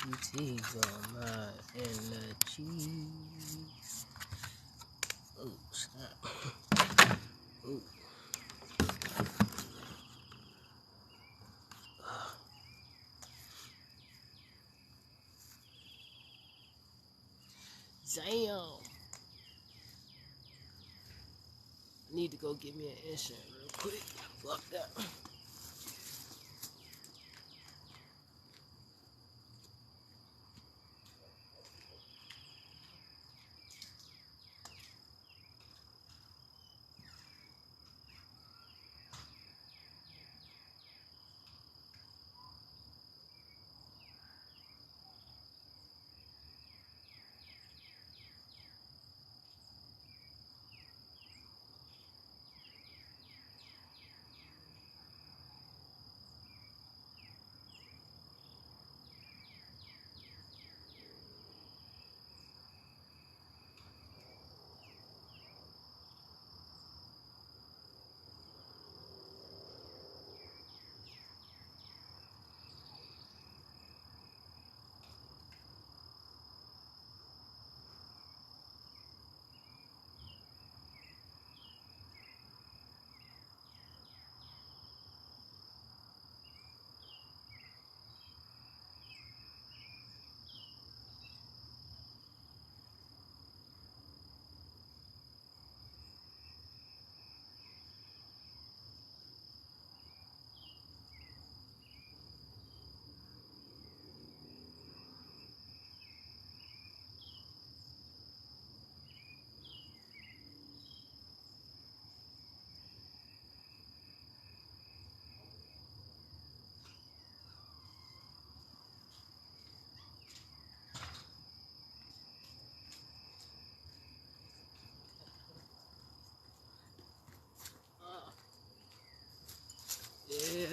Sweeties on my energy. Oh, snap. Oh. Damn. I need to go get me an insurance real quick. Fuck that.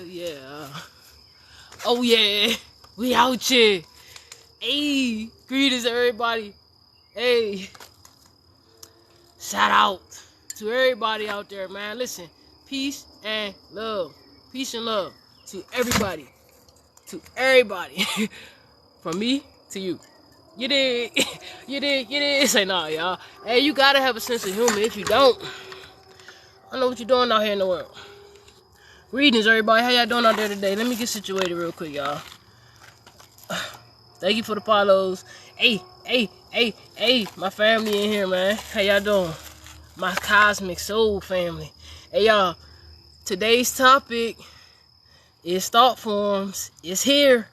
Yeah. Oh yeah, we out here. Hey, greetings everybody. Hey, shout out to everybody out there, man. Listen, peace and love. Peace and love to everybody. To everybody. From me to you. You did. You did. Say nah, y'all. Hey, you gotta have a sense of humor. If you don't, I don't know what you're doing out here in the world. Greetings, everybody. How y'all doing out there today? Let me get situated real quick, y'all. Thank you for the follows. Hey, my family in here, man. How y'all doing? My cosmic soul family. Hey, y'all. Today's topic is thought forms. It's here.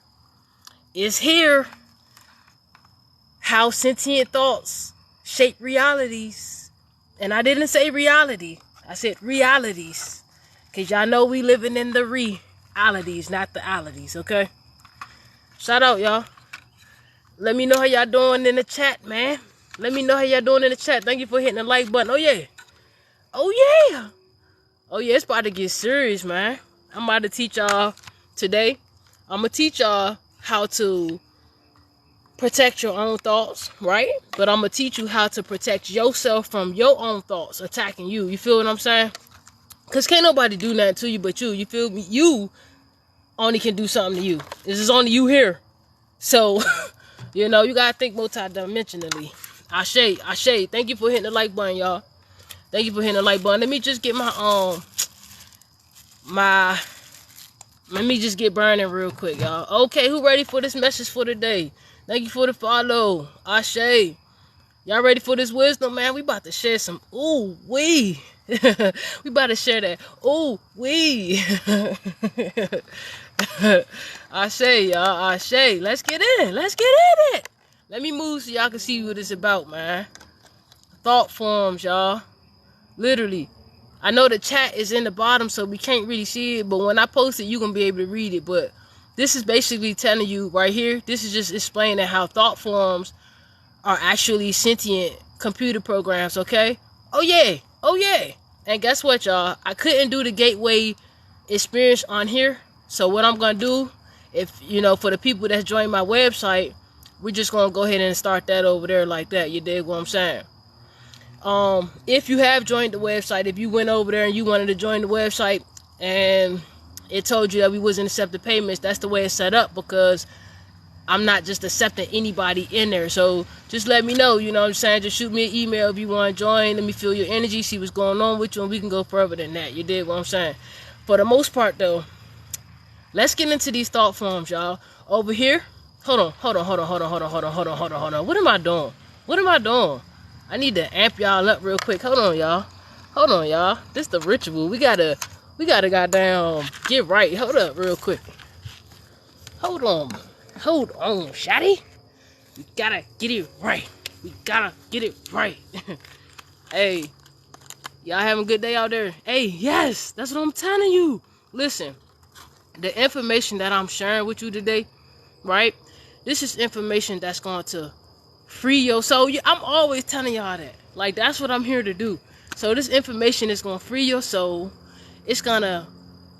It's here. How sentient thoughts shape realities. And I didn't say reality. I said realities. Because y'all know we living in the realities, not the alities, okay? Shout out, y'all. Let me know how y'all doing in the chat, man. Let me know how y'all doing in the chat. Thank you for hitting the like button. Oh, yeah. Oh, yeah. Oh, yeah, it's about to get serious, man. I'm about to teach y'all today. I'm going to teach y'all how to protect your own thoughts, right? But I'm going to teach you how to protect yourself from your own thoughts attacking you. You feel what I'm saying? Because can't nobody do nothing to you but you. You feel me? You only can do something to you. This is only you here. So, you know, you got to think multidimensionally. Ashe. Thank you for hitting the like button, y'all. Thank you for hitting the like button. Let me just get let me just get burning real quick, y'all. Okay, who ready for this message for today? Thank you for the follow. Ashe. Y'all ready for this wisdom, man? We about to share some ooh-wee. We about to share that ooh-wee. Ashe, y'all. Ashe. Let's get in. Let's get in it. Let me move so y'all can see what it's about, man. Thought forms, y'all. Literally. I know the chat is in the bottom, so we can't really see it. But when I post it, you're going to be able to read it. But this is basically telling you right here. This is just explaining how thought forms are actually sentient computer programs, okay? Oh, yeah. Oh, yeah. And guess what, y'all? I couldn't do the gateway experience on here. So what I'm going to do, if, you know, for the people that join my website, we're just going to go ahead and start that over there like that. You dig what I'm saying? If you have joined the website, if you went over there and you wanted to join the website and it told you that we wasn't accepting payments, that's the way it's set up, because I'm not just accepting anybody in there. So just let me know, you know what I'm saying? Just shoot me an email if you want to join. Let me feel your energy, see what's going on with you, and we can go further than that. You dig what I'm saying? For the most part, though, let's get into these thought forms, y'all. Over here, hold on. What am I doing? I need to amp y'all up real quick. Hold on, y'all. This the ritual. We gotta goddamn get right. Hold up real quick. Hold on, shawty. We gotta get it right. Hey, y'all having a good day out there? Hey, yes, that's what I'm telling you. Listen, the information that I'm sharing with you today, right? This is information that's going to free your soul. I'm always telling y'all that. Like, that's what I'm here to do. So this information is going to free your soul. It's going to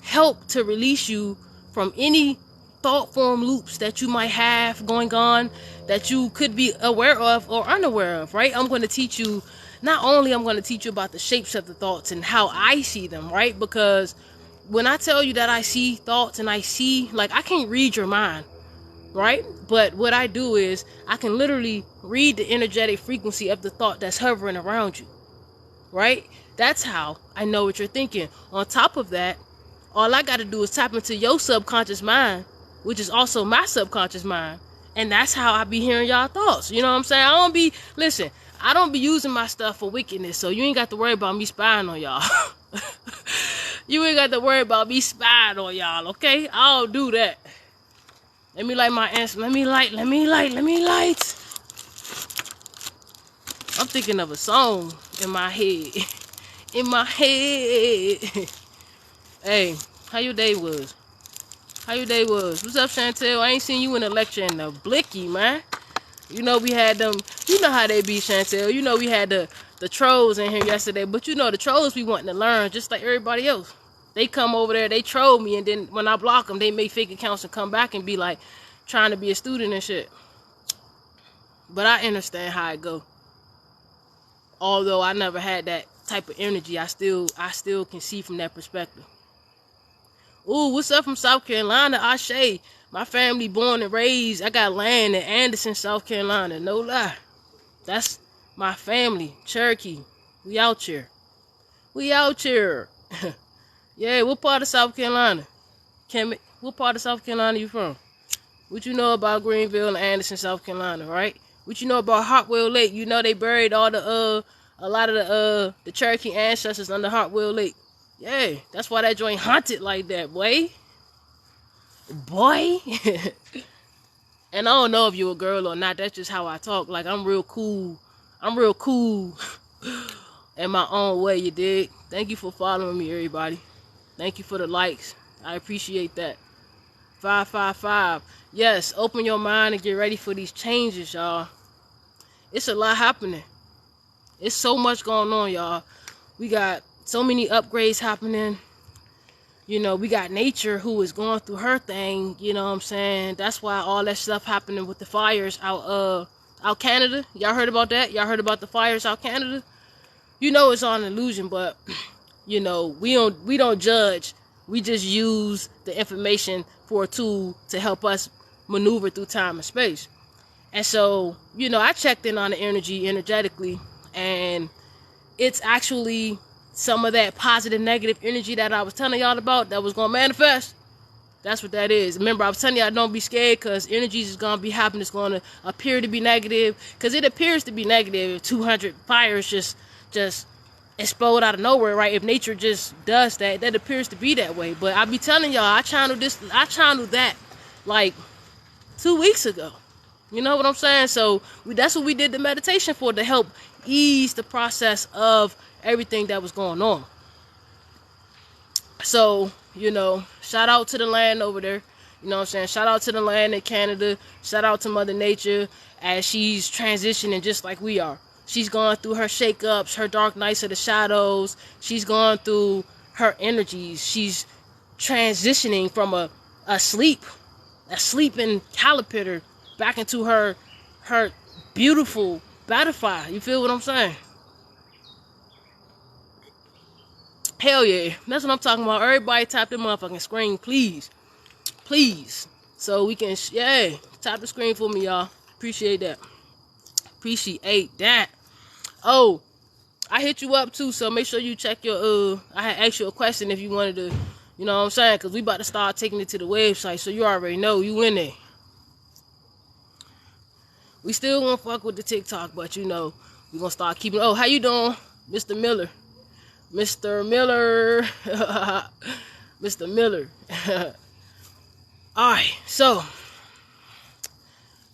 help to release you from any thought form loops that you might have going on that you could be aware of or unaware of, right? I'm going to teach you, not only I'm going to teach you about the shapes of the thoughts and how I see them, right? Because when I tell you that I see thoughts and I see, like, I can't read your mind, right? But what I do is I can literally read the energetic frequency of the thought that's hovering around you, right? That's how I know what you're thinking. On top of that, all I got to do is tap into your subconscious mind, which is also my subconscious mind. And that's how I be hearing y'all thoughts. You know what I'm saying? I don't be using my stuff for wickedness. So you ain't got to worry about me spying on y'all. You ain't got to worry about me spying on y'all, okay? I don't do that. Let me light my answer. Let me light. I'm thinking of a song in my head. Hey, how your day was? What's up, Chantel? I ain't seen you in a lecture in the blicky, man. You know we had them. You know how they be, Chantel. You know we had the trolls in here yesterday. But you know the trolls be wanting to learn just like everybody else. They come over there, they troll me, and then when I block them, they make fake accounts and come back and be like trying to be a student and shit. But I understand how it go. Although I never had that type of energy, I still can see from that perspective. Ooh, what's up from South Carolina? Ashe. My family born and raised. I got land in Anderson, South Carolina. No lie. That's my family. Cherokee. We out here. Yeah, what part of South Carolina? Kemet, what part of South Carolina you from? What you know about Greenville and Anderson, South Carolina, right? What you know about Hartwell Lake? You know they buried all a lot of the Cherokee ancestors under Hartwell Lake. Yeah, that's why that joint haunted like that, boy. And I don't know if you a girl or not. That's just how I talk. Like, I'm real cool in my own way, you dig? Thank you for following me, everybody. Thank you for the likes. I appreciate that. 555. Yes, open your mind and get ready for these changes, y'all. It's a lot happening. It's so much going on, y'all. We got so many upgrades happening. You know, we got nature who is going through her thing, you know what I'm saying? That's why all that stuff happening with the fires out Canada. Y'all heard about that? Y'all heard about the fires out Canada? You know it's all an illusion, but you know, we don't judge. We just use the information for a tool to help us maneuver through time and space. And so, you know, I checked in on the energetically, and it's actually some of that positive, negative energy that I was telling y'all about that was going to manifest. That's what that is. Remember, I was telling y'all don't be scared because energies is going to be happening. It's going to appear to be negative because it appears to be negative if 200 fires just explode out of nowhere, right? If nature just does that, that appears to be that way. But I be telling y'all, I channeled that like 2 weeks ago. You know what I'm saying? So that's what we did the meditation for, to help ease the process of everything that was going on. So, you know, shout out to the land over there. You know what I'm saying? Shout out to the land in Canada. Shout out to Mother Nature as she's transitioning just like we are. She's going through her shakeups, her dark nights of the shadows. She's going through her energies. She's transitioning from a sleeping caterpillar back into her beautiful butterfly. You feel what I'm saying? Hell yeah. That's what I'm talking about. Everybody tap their motherfucking screen, please. Please. So we can, tap the screen for me, y'all. Appreciate that. Oh, I hit you up too, so make sure you check your, I had asked you a question if you wanted to, you know what I'm saying? Because we about to start taking it to the website, so you already know, you in there. We still gonna fuck with the TikTok, but you know, we gonna start keeping, how you doing, Mr. Miller? Mr. Miller. Mr. Miller. Alright, so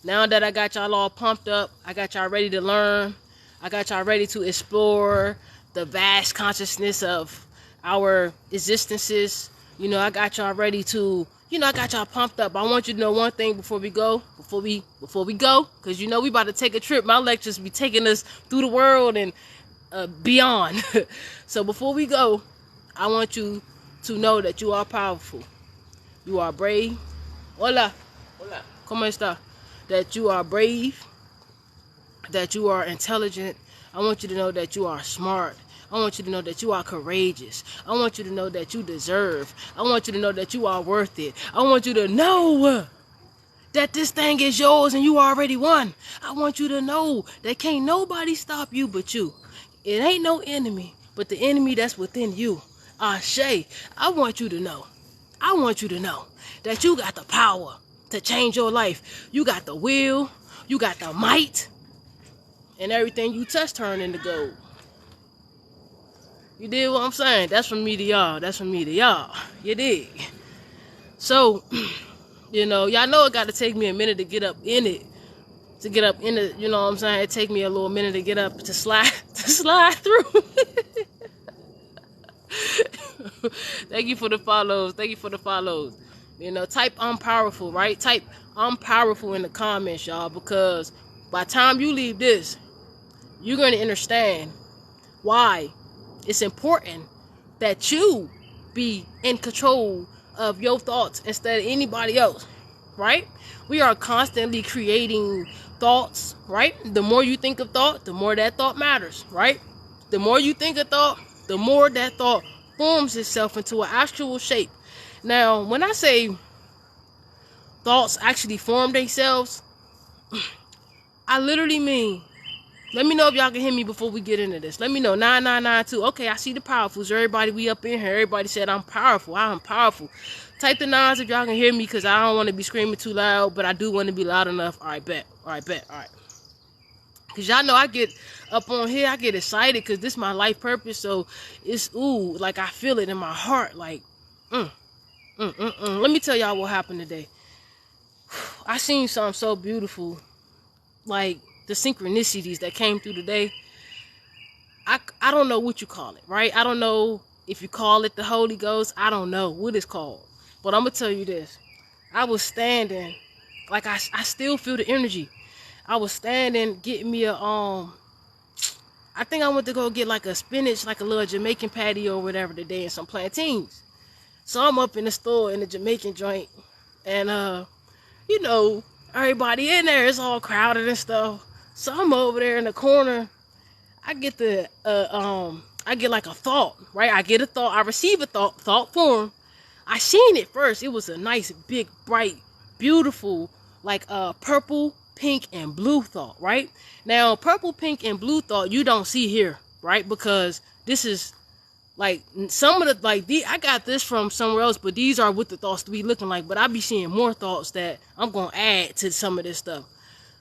now that I got y'all all pumped up, I got y'all ready to learn, I got y'all ready to explore the vast consciousness of our existences. You know, I got y'all ready to, I got y'all pumped up. I want you to know one thing before we go, because you know we about to take a trip. My lectures be taking us through the world and beyond. So before we go, I want you to know that you are powerful. You are brave. Hola. ¿Cómo está? That you are brave. That you are intelligent. I want you to know that you are smart. I want you to know that you are courageous. I want you to know that you deserve. I want you to know that you are worth it. I want you to know that this thing is yours and you already won. I want you to know that can't nobody stop you but you. It ain't no enemy, but the enemy that's within you. Ashe, I want you to know that you got the power to change your life. You got the will, you got the might, and everything you touch turn into gold. You did what I'm saying? That's from me to y'all. You dig? So, you know, y'all know it got to take me a minute to get up in it. You know what I'm saying? It take me a little minute to get up, to slide through. Thank you for the follows. You know, type I'm powerful, right? Type I'm powerful in the comments, y'all, because by the time you leave this, you're going to understand why it's important that you be in control of your thoughts instead of anybody else, right? We are constantly creating thoughts, right? The more you think of thought, the more that thought matters, right? The more you think of thought, the more that thought forms itself into an actual shape. Now, when I say thoughts actually form themselves, I literally mean, let me know if y'all can hear me before we get into this. Let me know. 9992. Okay, I see the powerfuls. Everybody, we up in here. Everybody said I'm powerful. I'm powerful. Type the nines if y'all can hear me, because I don't want to be screaming too loud, but I do want to be loud enough. All right, bet. All right. Because y'all know I get up on here. I get excited because this is my life purpose. So it's, like I feel it in my heart. Like, Let me tell y'all what happened today. I seen something so beautiful. Like, the synchronicities that came through today. I don't know what you call it, right? I don't know if you call it the Holy Ghost. I don't know what it's called. But I'm going to tell you this. I was standing, like I still feel the energy. I was standing getting me I think I went to go get like a spinach, like a little Jamaican patty or whatever today, and some plantains. So I'm up in the store in the Jamaican joint. And, you know, everybody in there is all crowded and stuff. So I'm over there in the corner. I get I get like a thought, right? I get a thought. I receive a thought form. I seen it first. It was a nice, big, bright, beautiful, like purple, pink, and blue thought, right? Now, purple, pink, and blue thought you don't see here, right? Because this is like some of the, I got this from somewhere else, but these are what the thoughts to be looking like. But I be seeing more thoughts that I'm going to add to some of this stuff.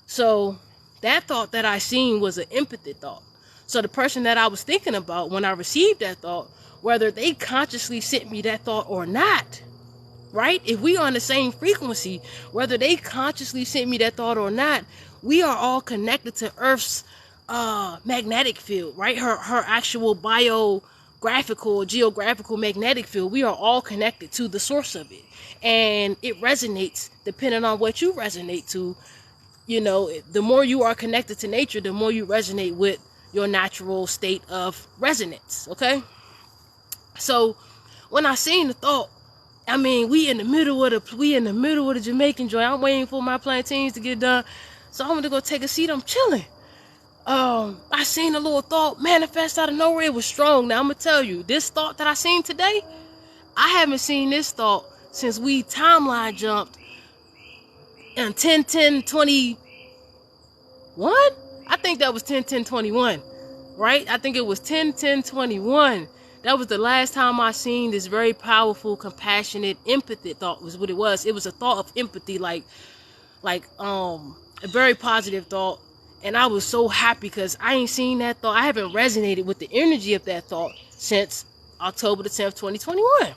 So that thought that I seen was an empathy thought. So the person that I was thinking about when I received that thought, whether they consciously sent me that thought or not, right? If we are on the same frequency, whether they consciously sent me that thought or not, we are all connected to Earth's magnetic field, right? Her actual biographical, geographical magnetic field. We are all connected to the source of it. And it resonates depending on what you resonate to. You know, the more you are connected to nature, the more you resonate with your natural state of resonance, okay? So when I seen the thought, I mean, we in the middle of the Jamaican joint. I'm waiting for my plantains to get done. So I'm gonna go take a seat. I'm chilling. I seen a little thought manifest out of nowhere. It was strong. Now I'm gonna tell you, this thought that I seen today, I haven't seen this thought since we timeline jumped and 10-10-21. I think that was 10-10-21, right? I think it was 10-10-21. That was the last time I seen this very powerful, compassionate, empathy thought was what it was. It was a thought of empathy, like a very positive thought. And I was so happy because I ain't seen that thought. I haven't resonated with the energy of that thought since October the 10th, 2021.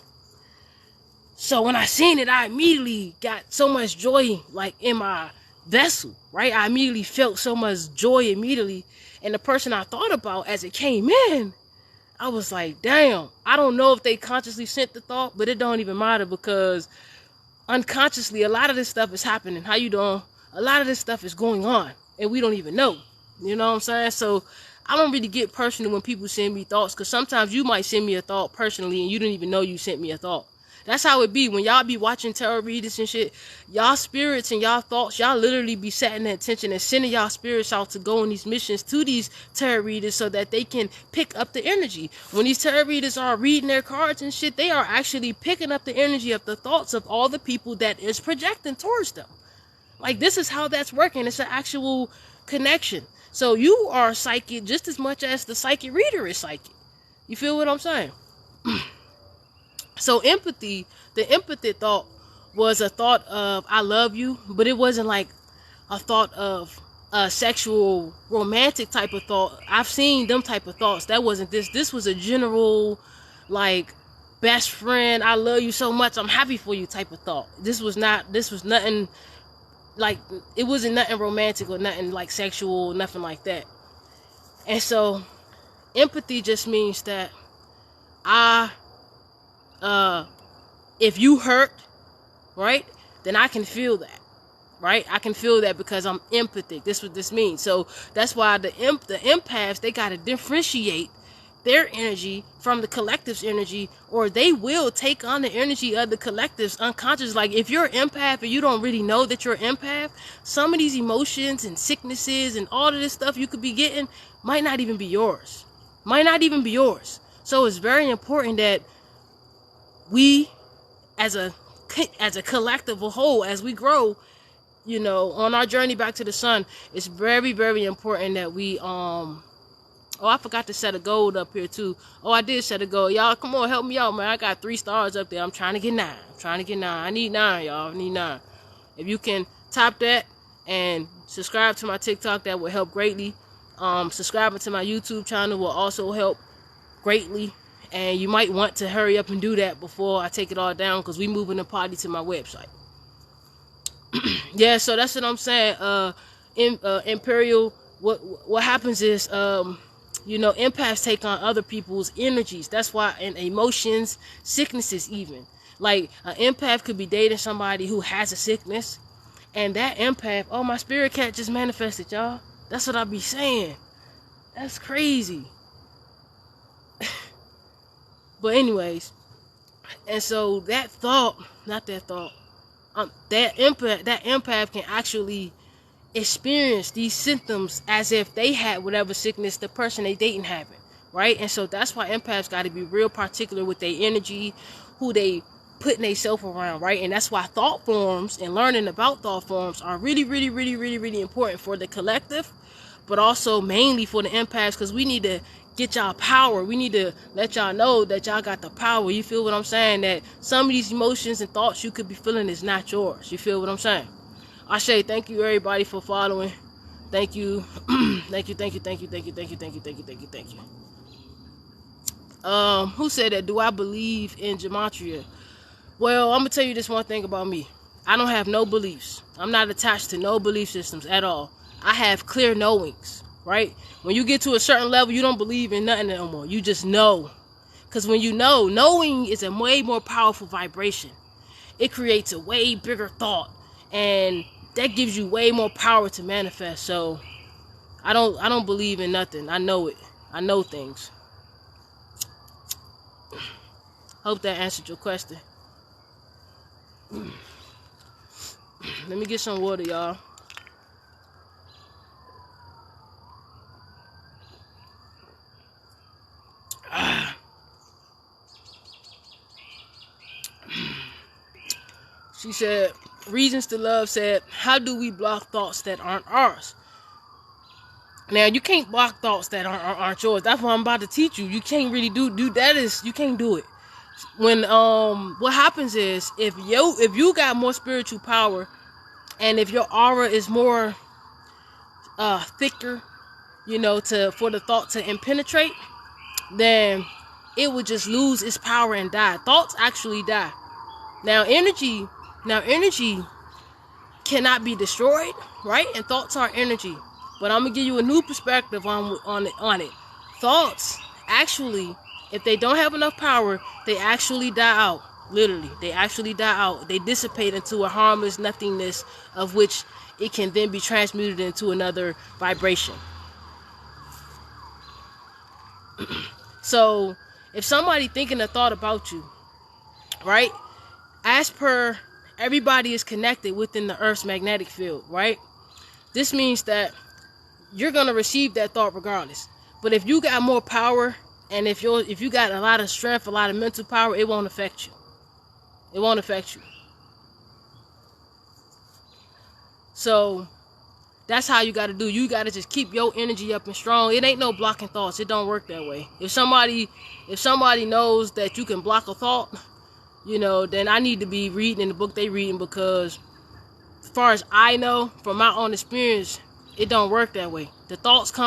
So when I seen it, I immediately got so much joy, like in my vessel, right? I immediately felt so much joy immediately. And the person I thought about as it came in, I was like, damn, I don't know if they consciously sent the thought, but it don't even matter because unconsciously, a lot of this stuff is happening. How you doing? A lot of this stuff is going on and we don't even know. You know what I'm saying? So I don't really get personal when people send me thoughts, because sometimes you might send me a thought personally and you didn't even know you sent me a thought. That's how it be when y'all be watching tarot readers and shit. Y'all spirits and y'all thoughts, y'all literally be setting the attention and sending y'all spirits out to go on these missions to these tarot readers so that they can pick up the energy. When these tarot readers are reading their cards and shit, they are actually picking up the energy of the thoughts of all the people that is projecting towards them. Like, this is how that's working. It's an actual connection. So you are psychic just as much as the psychic reader is psychic. You feel what I'm saying? So empathy, the empathy thought was a thought of I love you, but it wasn't like a thought of a sexual romantic type of thought. I've seen them type of thoughts. That wasn't this. This was a general, like, best friend, I love you so much, I'm happy for you type of thought. This was nothing like, it wasn't nothing romantic or nothing like sexual, nothing like that. And so empathy just means that if you hurt, right, then I can feel that, right? I can feel that because I'm empathic. This is what this means. So that's why the empaths, they got to differentiate their energy from the collective's energy, or they will take on the energy of the collective's unconscious. Like, if you're an empath and you don't really know that you're an empath, some of these emotions and sicknesses and all of this stuff you could be getting might not even be yours. So it's very important that we, as a collective whole, as we grow, you know, on our journey back to the sun, it's very, very important that we oh, I forgot to set a goal up here too. Oh, I did set a goal. Y'all, come on, help me out, man. I got 3 stars up there. I'm trying to get 9. I need 9, y'all. I need 9. If you can top that and subscribe to my TikTok, that will help greatly. Subscribing to my YouTube channel will also help greatly. And you might want to hurry up and do that before I take it all down, because we moving the party to my website. Yeah, so that's what I'm saying. Imperial, what happens is, you know, empaths take on other people's energies. That's why, in emotions, sicknesses even. Like, an empath could be dating somebody who has a sickness, and that empath, oh, my spirit cat just manifested, y'all. That's what I be saying. That's crazy. But anyways, and so that empath can actually experience these symptoms as if they had whatever sickness the person they dating having, right? And so that's why empaths got to be real particular with their energy, who they putting themselves around, right? And that's why thought forms and learning about thought forms are really, really, really, really, really important for the collective, but also mainly for the empaths, because we need to get y'all power. We need to let y'all know that y'all got the power. You feel what I'm saying? That some of these emotions and thoughts you could be feeling is not yours. You feel what I'm saying? I say thank you everybody for following. Thank you. Thank you. Who said that? Do I believe in gematria? Well, I'm gonna tell you this one thing about me. I don't have no beliefs. I'm not attached to no belief systems at all. I have clear knowings, right? When you get to a certain level, you don't believe in nothing no more. You just know. Because when you know, knowing is a way more powerful vibration. It creates a way bigger thought, and that gives you way more power to manifest. So I don't believe in nothing. I know it. I know things. Hope that answered your question. Let me get some water, y'all. She said, Reasons to Love said, how do we block thoughts that aren't ours? Now, you can't block thoughts that aren't yours. That's what I'm about to teach you. You can't really do that. You can't do it. When what happens is, if you got more spiritual power, and if your aura is more thicker, for the thought to impenetrate, then it would just lose its power and die. Thoughts actually die. Now energy cannot be destroyed, right? And thoughts are energy. But I'm gonna give you a new perspective on it. Thoughts actually, if they don't have enough power, they actually die out. Literally, they actually die out. They dissipate into a harmless nothingness, of which it can then be transmuted into another vibration. So, if somebody thinking a thought about you, right? As per, everybody is connected within the Earth's magnetic field, right? This means that you're gonna receive that thought regardless. But if you got more power, and if you got a lot of strength, a lot of mental power, it won't affect you. It won't affect you. So that's how you got to do. You got to just keep your energy up and strong. It ain't no blocking thoughts. It don't work that way. If somebody knows that you can block a thought, then I need to be reading the book they reading, because as far as I know from my own experience, it don't work that way. The thoughts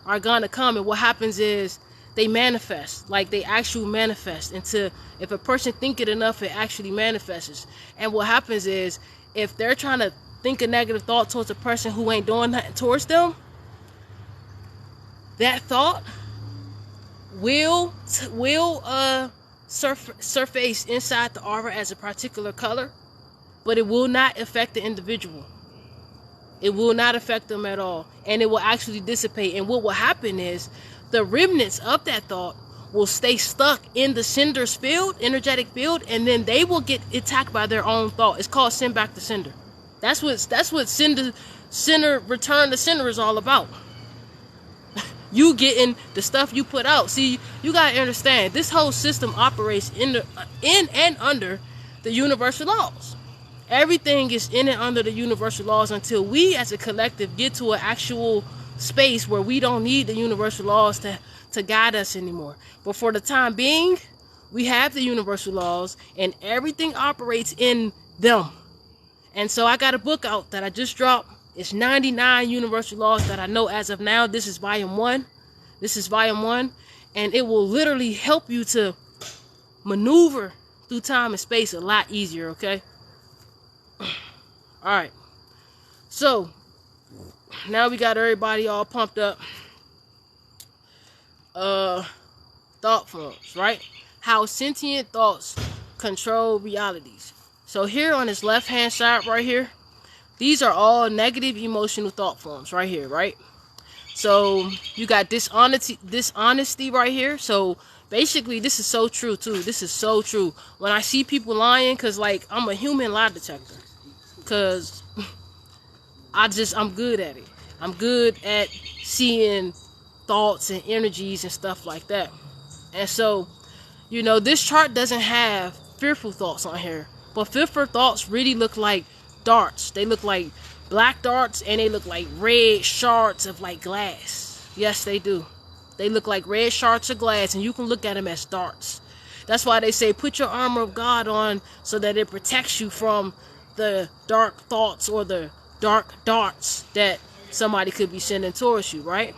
are gonna come, and what happens is they manifest. Like, they actually manifest into, if a person think it enough, it actually manifests. And what happens is, if they're trying to think a negative thought towards a person who ain't doing nothing towards them, that thought will surface inside the aura as a particular color, but it will not affect the individual. It will not affect them at all, and it will actually dissipate. And what will happen is, the remnants of that thought will stay stuck in the sender's field, energetic field, and then they will get attacked by their own thought. It's called send back to sender. That's what sender return to sender is all about. You getting the stuff you put out. See, you gotta understand, this whole system operates in and under the universal laws. Everything is in and under the universal laws until we as a collective get to an actual space where we don't need the universal laws to guide us anymore. But for the time being, we have the universal laws, and everything operates in them. And so I got a book out that I just dropped. It's 99 universal laws that I know as of now. This is volume 1. And it will literally help you to maneuver through time and space a lot easier, okay? Alright. So, now we got everybody all pumped up. Thought forms, right? How sentient thoughts control realities. So here on this left hand side right here, these are all negative emotional thought forms right here, right? So you got dishonesty right here. So basically, this is so true too. This is so true. When I see people lying, because like, I'm a human lie detector, because I'm good at it. I'm good at seeing thoughts and energies and stuff like that. And so, this chart doesn't have fearful thoughts on here, but fearful thoughts really look like darts. They look like black darts, and they look like red shards of like glass. Yes, they do. They look like red shards of glass, and you can look at them as darts. That's why they say put your armor of God on, so that it protects you from the dark thoughts or the dark darts that somebody could be sending towards you, right?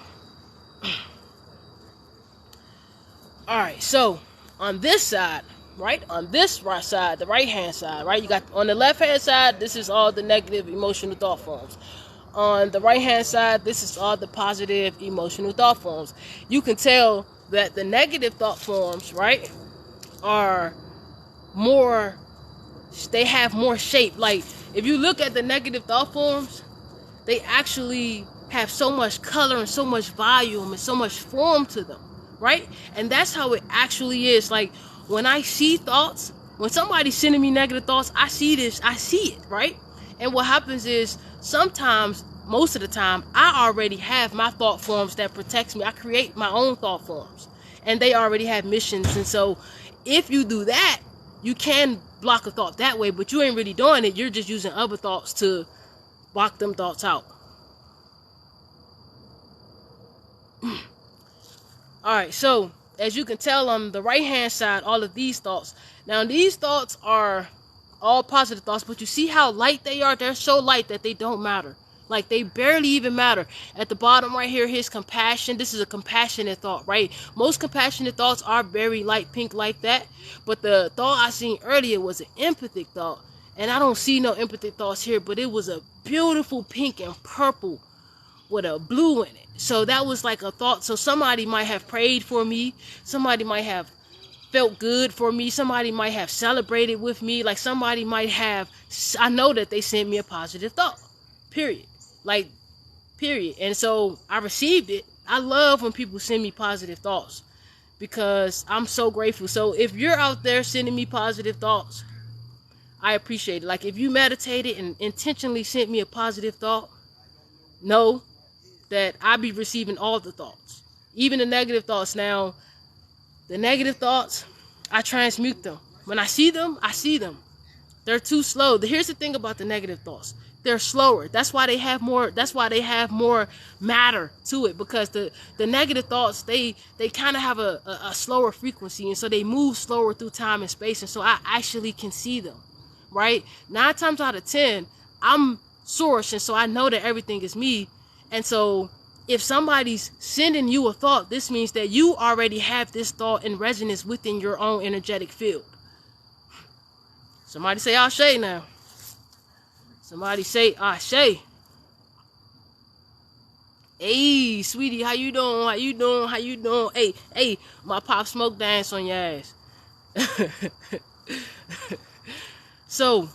Alright, so on this side, right? On this right side, the right hand side, right? You got on the left hand side, this is all the negative emotional thought forms. On the right hand side, this is all the positive emotional thought forms. You can tell that the negative thought forms, right, are more, they have more shape. Like, if you look at the negative thought forms, they actually have so much color and so much volume and so much form to them, right? And that's how it actually is. Like, when I see thoughts, when somebody's sending me negative thoughts, I see it, right? And what happens is, sometimes, most of the time, I already have my thought forms that protects me. I create my own thought forms, and they already have missions. And so if you do that, you can block a thought that way, but you ain't really doing it. You're just using other thoughts to block them thoughts out. Alright, so as you can tell on the right hand side, all of these thoughts. Now these thoughts are all positive thoughts, but you see how light they are? They're so light that they don't matter. Like, they barely even matter. At the bottom right here, here's compassion. This is a compassionate thought, right? Most compassionate thoughts are very light pink like that. But the thought I seen earlier was an empathic thought. And I don't see no empathic thoughts here, but it was a beautiful pink and purple with a blue in it. So that was like a thought. So somebody might have prayed for me. Somebody might have felt good for me. Somebody might have celebrated with me. Like, somebody might have, I know that they sent me a positive thought. Period. Like, period. And so I received it. I love when people send me positive thoughts because I'm so grateful. So if you're out there sending me positive thoughts, I appreciate it. Like, if you meditated and intentionally sent me a positive thought, know that I be receiving all the thoughts, even the negative thoughts. Now, the negative thoughts, I transmute them. When I see them, I see them. They're too slow. Here's the thing about the negative thoughts. They're slower. That's why they have more matter to it, because the negative thoughts, they kind of have a slower frequency, and so they move slower through time and space, and so I actually can see them, right? 9 times out of 10, I'm source, and so I know that everything is me. And so if somebody's sending you a thought, this means that you already have this thought in resonance within your own energetic field. Somebody say Ashe now. Somebody say Ashe. Hey, sweetie, how you doing? How you doing? How you doing? Hey, my Pop Smoke dance on your ass. So,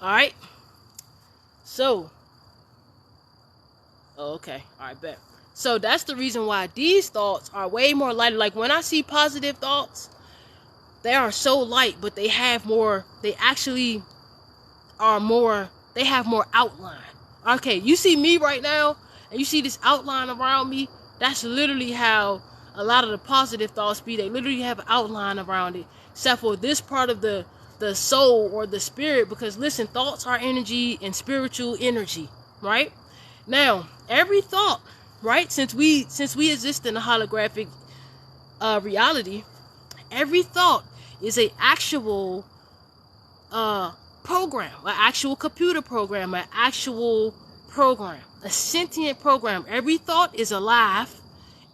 alright. So, okay, alright, bet. So that's the reason why these thoughts are way more lighter. Like, when I see positive thoughts, they are so light, but they have more, they actually are more, they have more outline. Okay, you see me right now, and you see this outline around me. That's literally how a lot of the positive thoughts be. They literally have an outline around it, except for this part of the soul or the spirit. Because listen, thoughts are energy and spiritual energy, right? Now, every thought, right? Since we exist in a holographic reality, every thought is a actual program, an actual computer program, an actual program, a sentient program. Every thought is alive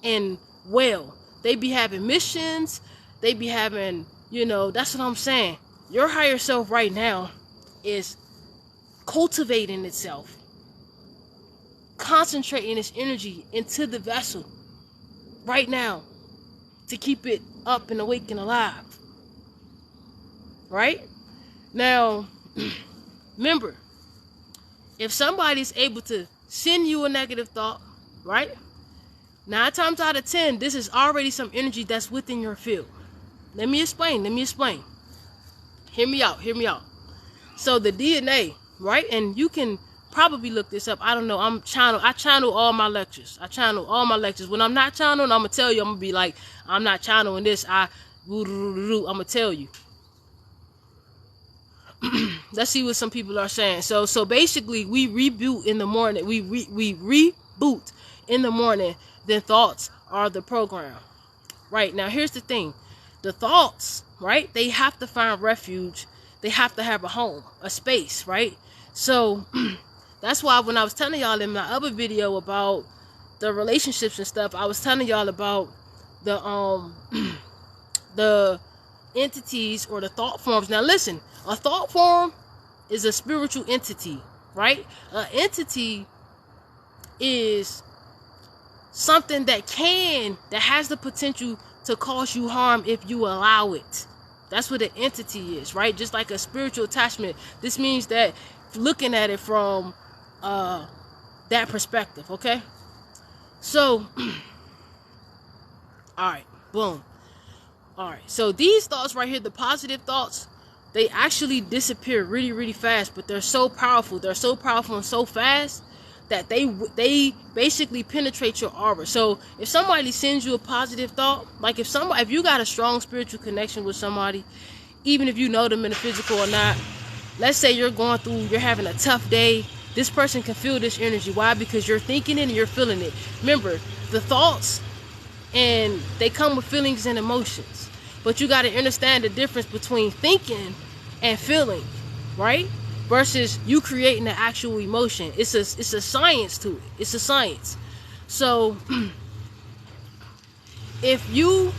and well. They be having missions. They be having, that's what I'm saying. Your higher self right now is cultivating itself, concentrating its energy into the vessel right now to keep it up and awake and alive. Right? Now, remember, if somebody's able to send you a negative thought, right? 9 times out of 10, this is already some energy that's within your field. Let me explain. Hear me out. So the DNA, right? And you can probably look this up. I don't know. I channel all my lectures. When I'm not channeling, I'm going to tell you. I'm going to be like, I'm not channeling this. I'm going to tell you. Let's see what some people are saying. So basically, we reboot in the morning. We reboot in the morning. Then thoughts are the program. Right? Now, here's the thing. The thoughts, right? They have to find refuge. They have to have a home, a space, right? So that's why when I was telling y'all in my other video about the relationships and stuff, I was telling y'all about the entities or the thought forms. Now listen, a thought form is a spiritual entity, right? An entity is something that has the potential to cause you harm if you allow it. That's what an entity is, right? Just like a spiritual attachment. This means that looking at it from that perspective, okay? So, alright, boom. Alright, so these thoughts right here, the positive thoughts, they actually disappear really, really fast, but they're so powerful. They're so powerful and so fast that they basically penetrate your aura. So if somebody sends you a positive thought, like if you got a strong spiritual connection with somebody, even if you know the metaphysical or not. Let's say you're having a tough day. This person can feel this energy. Why? Because you're thinking it and you're feeling it. Remember, the thoughts, and they come with feelings and emotions. But you got to understand the difference between thinking and feeling, right? Versus you creating the actual emotion. It's a science to it. It's a science. So if you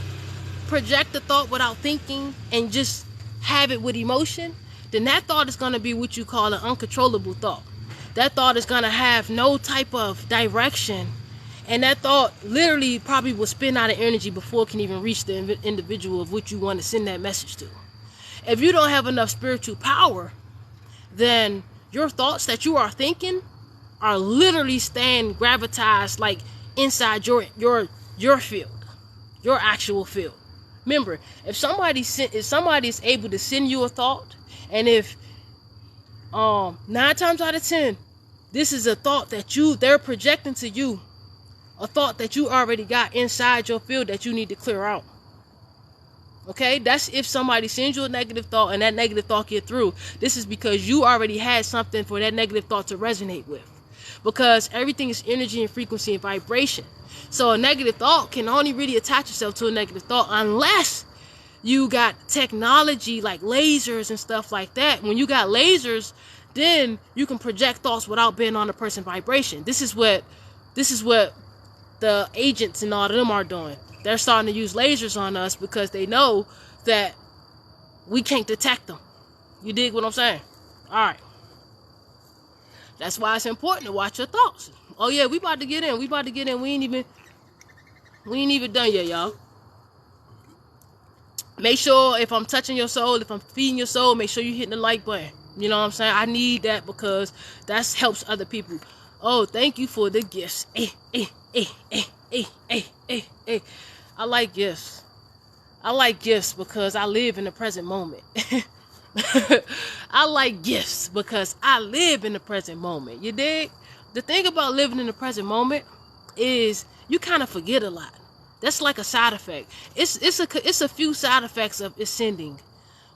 project the thought without thinking and just have it with emotion, then that thought is going to be what you call an uncontrollable thought. That thought is going to have no type of direction, and that thought literally probably will spin out of energy before it can even reach the individual of which you want to send that message to. If you don't have enough spiritual power, then your thoughts that you are thinking are literally staying gravitized like inside your field, your actual field. Remember, if somebody is able to send you a thought, and if 9 times out of 10, this is a thought that they're projecting to you, a thought that you already got inside your field that you need to clear out. Okay, that's if somebody sends you a negative thought and that negative thought get through. This is because you already had something for that negative thought to resonate with. Because everything is energy and frequency and vibration. So a negative thought can only really attach itself to a negative thought unless you got technology like lasers and stuff like that. When you got lasers, then you can project thoughts without being on the person's vibration. This is what the agents and all of them are doing. They're starting to use lasers on us because they know that we can't detect them. You dig what I'm saying? All right. That's why it's important to watch your thoughts. Oh yeah, we about to get in. We ain't even done yet, y'all. Make sure if I'm touching your soul, if I'm feeding your soul, make sure you're hitting the like button. You know what I'm saying? I need that because that helps other people. Oh, thank you for the gifts. I like gifts. I like gifts because I live in the present moment. I like gifts because I live in the present moment. You dig? The thing about living in the present moment is you kind of forget a lot. That's like a side effect. It's a few side effects of ascending.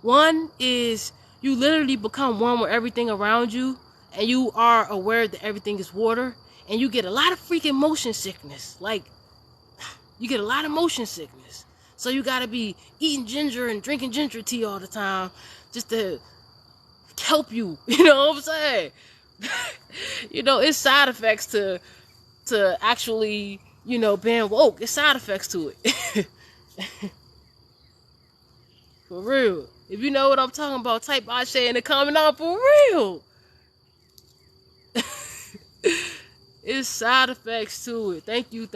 One is you literally become one with everything around you, and you are aware that everything is water, and you get a lot of freaking motion sickness. Like, you get a lot of motion sickness. So you gotta be eating ginger and drinking ginger tea all the time just to help you. You know what I'm saying? You know, it's side effects to actually, you know, being woke. It's side effects to it. For real. If you know what I'm talking about, type Ashe in the comment on for real. It's side effects to it. Thank you.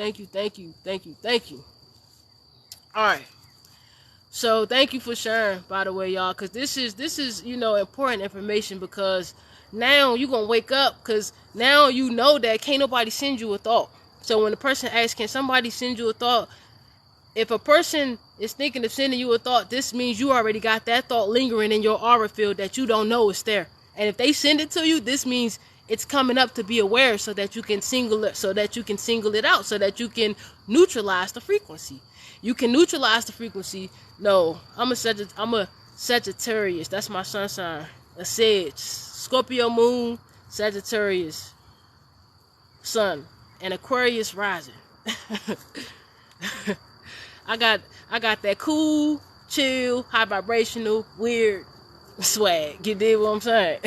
Alright. So thank you for sharing, by the way, y'all, because this is, you know, important information, because now you're gonna wake up, because now you know that can't nobody send you a thought. So when the person asks, can somebody send you a thought? If a person is thinking of sending you a thought, this means you already got that thought lingering in your aura field that you don't know is there. And if they send it to you, this means it's coming up to be aware, so that you can single it out, so that you can neutralize the frequency. You can neutralize the frequency. No, I'm a Sagittarius. That's my sun sign. A Sag. Scorpio moon, Sagittarius sun, and Aquarius rising. I got that cool, chill, high vibrational, weird swag. You dig what I'm saying?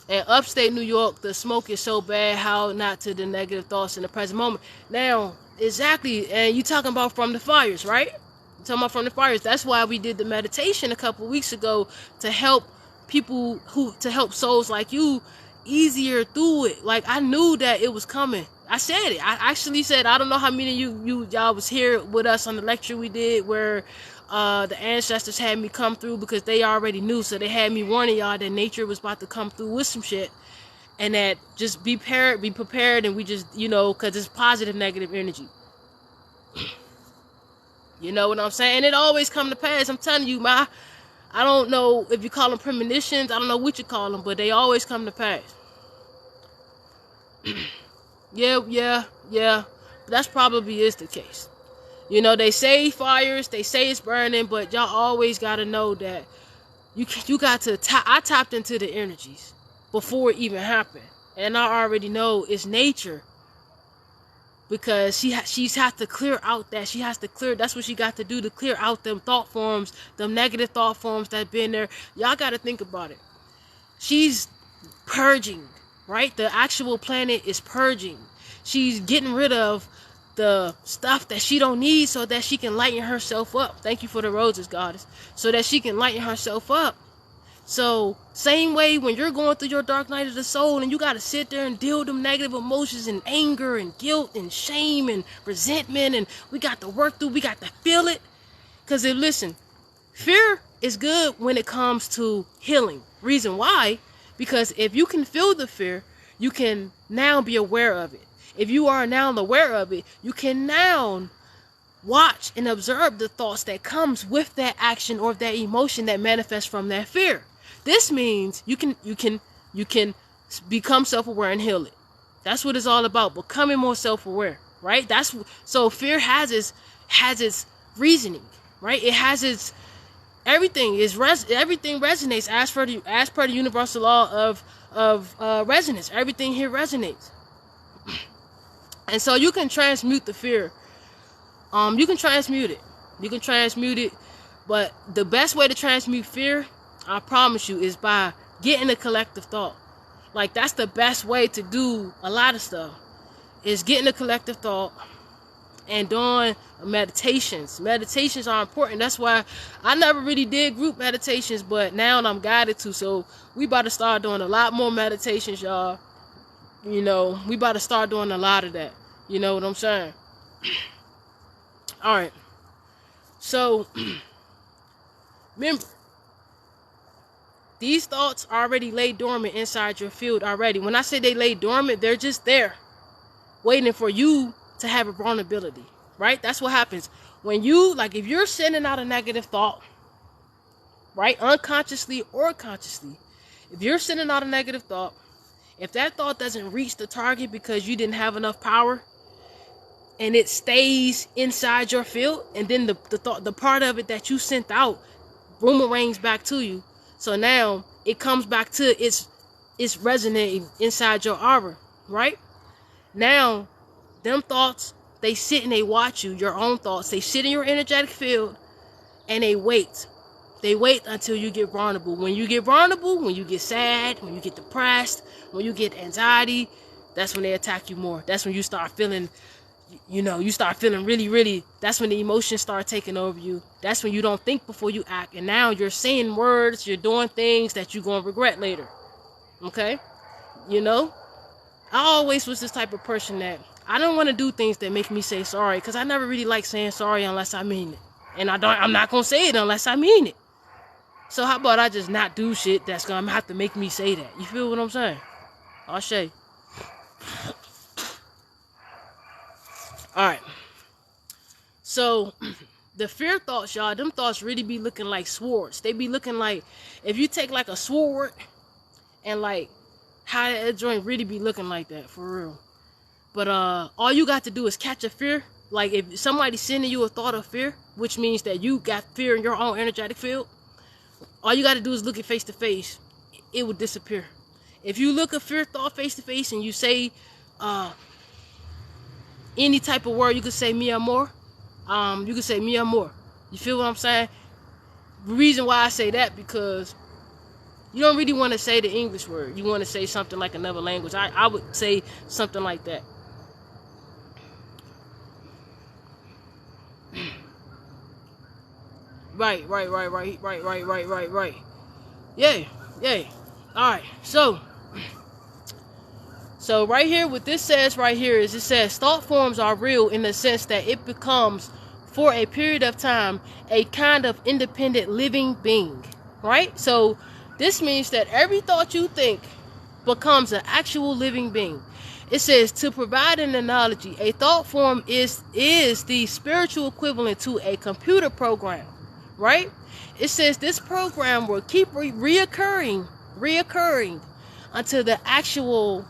And upstate New York, the smoke is so bad, how not to the negative thoughts in the present moment. Now, exactly, and you talking about from the fires, right? You're talking about from the fires. That's why we did the meditation a couple weeks ago, to help people, to help souls like you easier through it. Like, I knew that it was coming. I said it. I actually said, I don't know how many of y'all was here with us on the lecture we did, where the ancestors had me come through, because they already knew. So they had me warning y'all that nature was about to come through with some shit, and that just be prepared, and we just, you know, because it's positive, negative energy. You know what I'm saying? It always come to pass. I'm telling you, I don't know if you call them premonitions. I don't know what you call them, but they always come to pass. Yeah. That's probably is the case. You know, they say fires, they say it's burning, but y'all always got to know that you got to I tapped into the energies before it even happened. And I already know it's nature, because she's has to clear out that. She has to clear, that's what she got to do, to clear out them thought forms, them negative thought forms that been there. Y'all got to think about it. She's purging, right? The actual planet is purging. She's getting rid of the stuff that she don't need so that she can lighten herself up. Thank you for the roses, goddess. So that she can lighten herself up. So same way when you're going through your dark night of the soul and you got to sit there and deal with them negative emotions and anger and guilt and shame and resentment, and we got to work through, we got to feel it. Because listen, fear is good when it comes to healing. Reason why? Because if you can feel the fear, you can now be aware of it. If you are now aware of it, you can now watch and observe the thoughts that comes with that action or that emotion that manifests from that fear. This means you can become self-aware and heal it. That's what it's all about, becoming more self-aware, right? So fear has its reasoning, right? It has its everything resonates as per the universal law of resonance. Everything here resonates. And so you can transmute the fear. You can transmute it. But the best way to transmute fear, I promise you, is by getting a collective thought. Like, that's the best way to do a lot of stuff, is getting a collective thought and doing meditations. Meditations are important. That's why I never really did group meditations, but now I'm guided to. So we about to start doing a lot more meditations, y'all. You know, we about to start doing a lot of that. You know what I'm saying? All right. So remember, these thoughts already lay dormant inside your field already. When I say they lay dormant, they're just there waiting for you to have a vulnerability, right? That's what happens when you, like, if you're sending out a negative thought, right, unconsciously or consciously, if you're sending out a negative thought, if that thought doesn't reach the target because you didn't have enough power, and it stays inside your field, and then the part of it that you sent out boomerangs back to you. So now it comes back to it's resonating inside your aura, right? Now, them thoughts, they sit and they watch you, your own thoughts. They sit in your energetic field and they wait. They wait until you get vulnerable. When you get vulnerable, when you get sad, when you get depressed, when you get anxiety, that's when they attack you more. That's when you start feeling, you start feeling really, really, that's when the emotions start taking over you. That's when you don't think before you act. And now you're saying words, you're doing things that you're going to regret later. Okay? I always was this type of person that I don't want to do things that make me say sorry, because I never really like saying sorry unless I mean it. And I'm not going to say it unless I mean it. So how about I just not do shit that's going to have to make me say that? You feel what I'm saying? I'll show you. Alright. So, the fear thoughts, y'all, them thoughts really be looking like swords. They be looking like, if you take like a sword and like, how that joint really be looking like that, for real. But all you got to do is catch a fear. Like, if somebody's sending you a thought of fear, which means that you got fear in your own energetic field, all you got to do is look it face to face. It will disappear. If you look a fear thought face to face and you say any type of word, you could say mi amor. You could say mi amor. You feel what I'm saying? The reason why I say that, because you don't really want to say the English word. You want to say something like another language. I would say something like that. Right. Yeah. Alright, so right here, what this says right here is, it says thought forms are real in the sense that it becomes, for a period of time, a kind of independent living being, right? So this means that every thought you think becomes an actual living being. It says, to provide an analogy, a thought form is the spiritual equivalent to a computer program, right? It says this program will keep reoccurring until the actual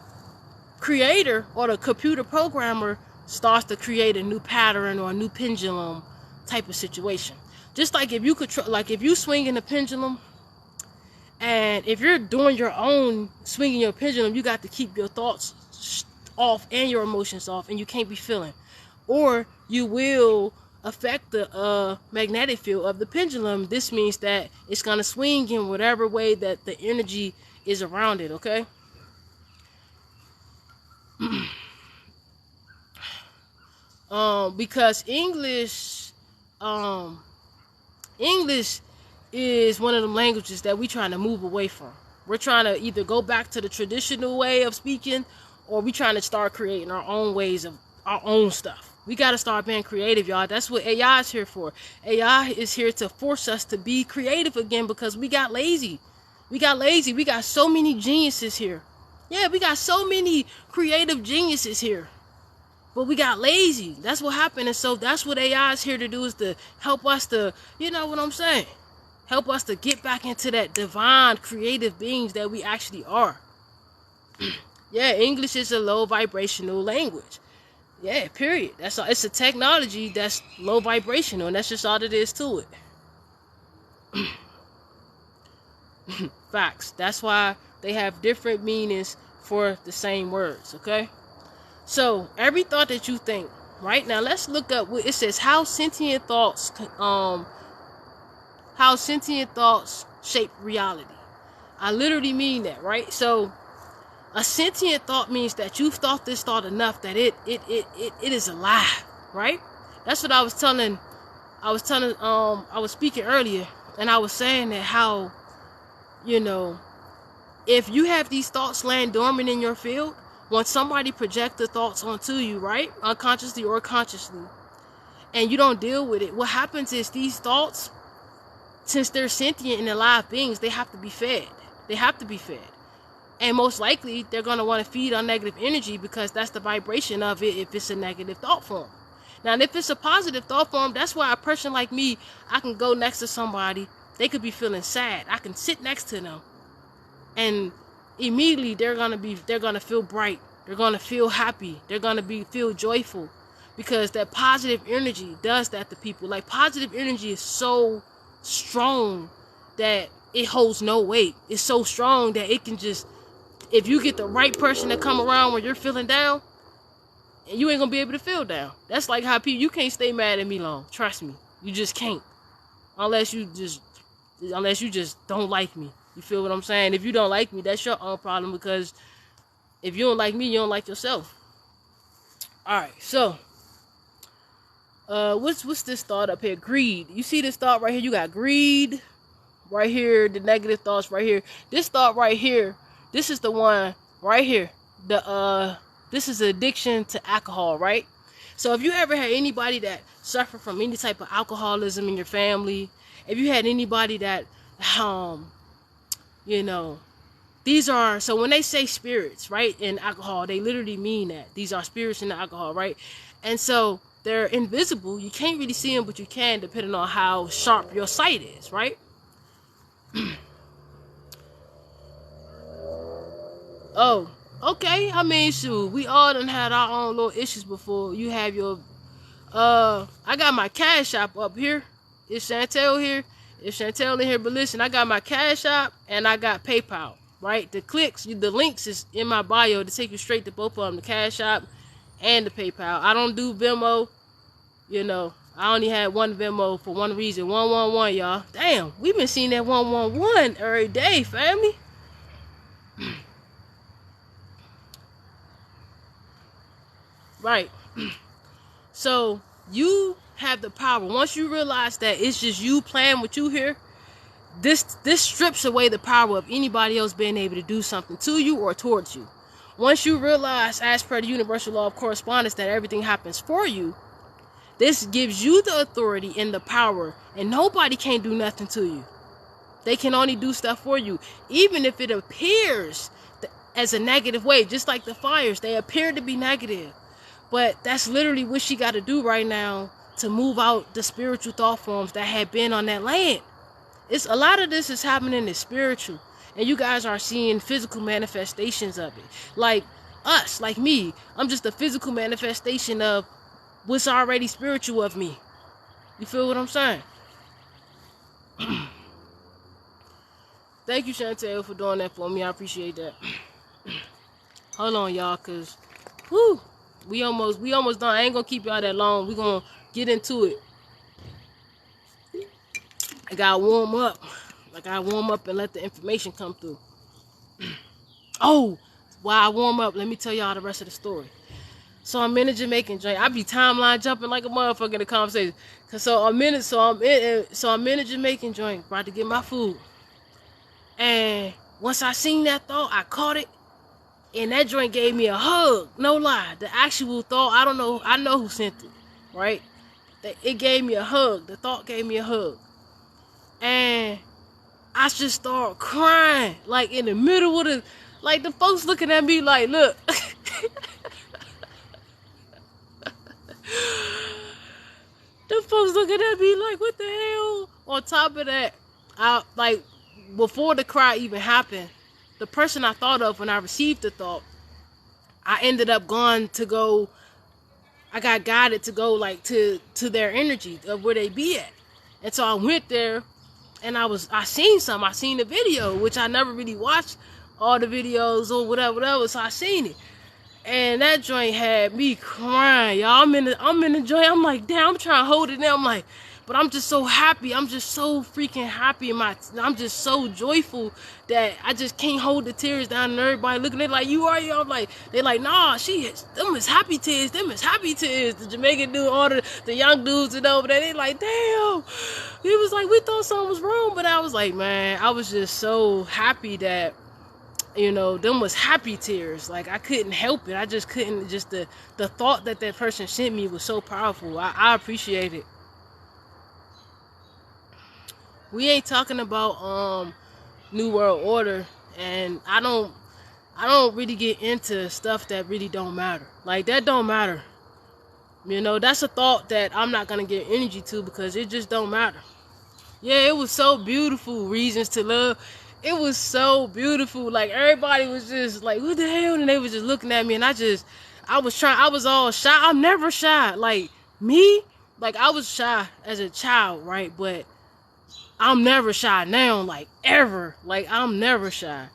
creator or the computer programmer starts to create a new pattern or a new pendulum type of situation. Just like if you control, like if you swing in a pendulum, and if you're doing your own swinging your pendulum, you got to keep your thoughts off and your emotions off, and you can't be feeling, or you will affect the magnetic field of the pendulum. This means that it's gonna swing in whatever way that the energy is around it. Okay. Because English is one of the languages that we're trying to move away from. We're trying to either go back to the traditional way of speaking, or we're trying to start creating our own ways of our own stuff. We got to start being creative, y'all. That's what AI is here for. AI is here to force us to be creative again, because we got lazy. We got so many geniuses here. Yeah, we got so many creative geniuses here. But we got lazy. That's what happened. And so that's what AI is here to do, is to help us to, you know what I'm saying? Help us to get back into that divine creative beings that we actually are. Yeah, English is a low vibrational language. Yeah, period. That's all. It's a technology that's low vibrational, and that's just all it is to it. Facts. That's why they have different meanings for the same words, okay? So, every thought that you think, right now, let's look up what it says, how sentient thoughts shape reality. I literally mean that, right? So, a sentient thought means that you've thought this thought enough that it is alive, right? That's what I was speaking earlier, and I was saying that how, you know, if you have these thoughts laying dormant in your field, when somebody projects the thoughts onto you, right, unconsciously or consciously, and you don't deal with it, what happens is these thoughts, since they're sentient and alive beings, they have to be fed. And most likely, they're going to want to feed on negative energy, because that's the vibration of it if it's a negative thought form. Now, if it's a positive thought form, that's why a person like me, I can go next to somebody, they could be feeling sad. I can sit next to them, and immediately they're gonna feel bright, they're gonna feel happy, they're gonna feel joyful, because that positive energy does that to people. Like, positive energy is so strong that it holds no weight. It's so strong that it can just, if you get the right person to come around when you're feeling down, and you ain't gonna be able to feel down. That's like how people, you can't stay mad at me long. Trust me, you just can't, unless you just don't like me. You feel what I'm saying? If you don't like me, that's your own problem, because if you don't like me, you don't like yourself. Alright, so what's this thought up here? Greed. You see this thought right here? You got greed right here, the negative thoughts right here. This thought right here, this is the one right here. This is addiction to alcohol, right? So if you ever had anybody that suffered from any type of alcoholism in your family, if you had anybody that you know, so when they say spirits, right, in alcohol, they literally mean that. These are spirits in the alcohol, right? And so they're invisible. You can't really see them, but you can, depending on how sharp your sight is, right? Oh, okay. I mean, shoot, we all done had our own little issues before. You have your, I got my Cash App up here. Is Chantel here? If Chantel in here, but listen, I got my Cash App and I got PayPal, right? The links is in my bio to take you straight to both of them, the Cash App and the PayPal. I don't do Venmo, you know. I only had one Venmo for one reason, 111, y'all. Damn, we've been seeing that 111 every day, family. Right. So you have the power. Once you realize that it's just you playing with you here, this strips away the power of anybody else being able to do something to you or towards you. Once you realize, as per the universal law of correspondence, that everything happens for you, this gives you the authority and the power, and nobody can do nothing to you. They can only do stuff for you, even if it appears as a negative way. Just like the fires, they appear to be negative, but that's literally what she got to do right now to move out the spiritual thought forms that had been on that land. It's a lot of this is happening in spiritual, and you guys are seeing physical manifestations of it. Like us, like me. I'm just a physical manifestation of what's already spiritual of me. You feel what I'm saying? Thank you, Chantel, for doing that for me. I appreciate that. Hold on, y'all, cause whoo, we almost done. I ain't gonna keep y'all that long. We gonna get into it. I gotta warm up. Like I warm up and let the information come through. Oh, while I warm up, let me tell y'all the rest of the story. So I'm in a Jamaican joint. I be timeline jumping like a motherfucker in the conversation. So I'm in a Jamaican joint, about to get my food. And once I seen that thought, I caught it. And that joint gave me a hug. No lie. The actual thought, I know who sent it. Right? It gave me a hug. The thought gave me a hug. And I just started crying. Like in the middle of the, like the folks looking at me like, look. The folks looking at me like, what the hell? On top of that, I like before the cry even happened, the person I thought of when I received the thought, I ended up going to go. I got guided to go like to their energy of where they be at, and so I went there, and I seen the video, which I never really watched all the videos or whatever. So I seen it. And that joint had me crying, y'all. I'm in the joint. I'm like, damn, I'm trying to hold it down. I'm like, but I'm just so happy. I'm just so freaking happy. I'm just so joyful that I just can't hold the tears down. And everybody looking at it like, you are you? I'm like, they like, nah, them is happy tears. Them is happy tears. The Jamaican dude, all the young dudes and over there, they like, damn. He was like, we thought something was wrong. But I was like, man, I was just so happy that, you know, them was happy tears. Like I couldn't help it. I just couldn't. Just the thought that person sent me was so powerful. I appreciate it. We ain't talking about New World Order, and I don't really get into stuff that really don't matter. Like that don't matter. You know, that's a thought that I'm not gonna give energy to because it just don't matter. Yeah, it was so beautiful. Reasons to Love. It was so beautiful. Like everybody was just like, what the hell? And they was just looking at me, and I was all shy. I'm never shy. Like me, like I was shy as a child, right? But I'm never shy now, like ever. Like I'm never shy.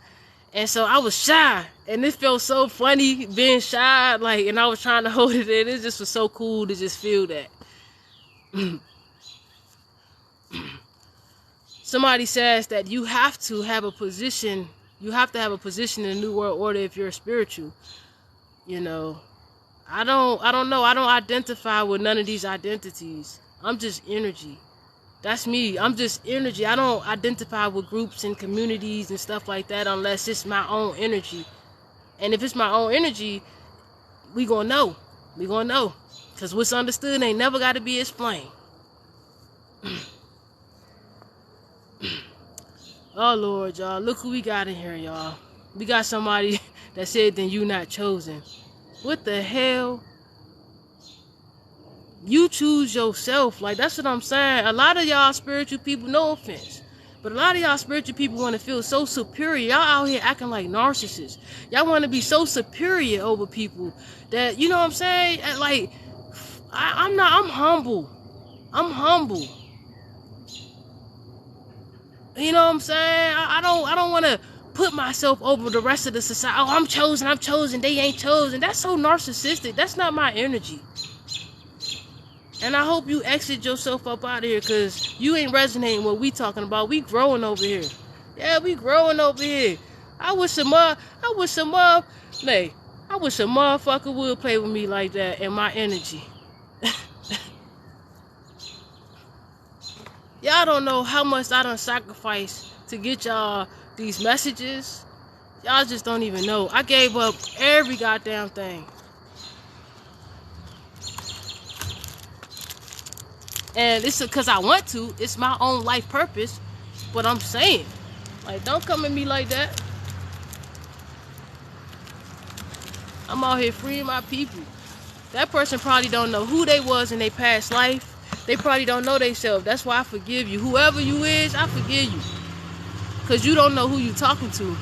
And so I was shy, and it felt so funny being shy, like, and I was trying to hold it in. It just was so cool to just feel that. Somebody says that you have to have a position in the New World Order if you're spiritual. You know, I don't know. I don't identify with none of these identities. I'm just energy. That's me. I'm just energy. I don't identify with groups and communities and stuff like that unless it's my own energy. And if it's my own energy, we gonna know. We gonna know. Because what's understood ain't never got to be explained. Oh Lord, y'all, look who we got in here, y'all. We got somebody that said, then you not chosen. What the hell? You choose yourself. Like, that's what I'm saying. A lot of y'all spiritual people, no offense, but a lot of y'all spiritual people want to feel so superior. Y'all out here acting like narcissists. Y'all want to be so superior over people that, you know what I'm saying? Like, I'm humble. I'm humble. You know what I'm saying? I don't want to put myself over the rest of the society. Oh, I'm chosen. They ain't chosen. That's so narcissistic. That's not my energy. And I hope you exit yourself up out of here, because you ain't resonating what we talking about. We growing over here. Yeah, we growing over here. I wish a motherfucker would play with me like that and my energy. Y'all don't know how much I done sacrificed to get y'all these messages. Y'all just don't even know. I gave up every goddamn thing. And it's because I want to. It's my own life purpose. But I'm saying, like, don't come at me like that. I'm out here freeing my people. That person probably don't know who they was in their past life. They probably don't know themselves. That's why I forgive you. Whoever you is, I forgive you. Because you don't know who you talking to.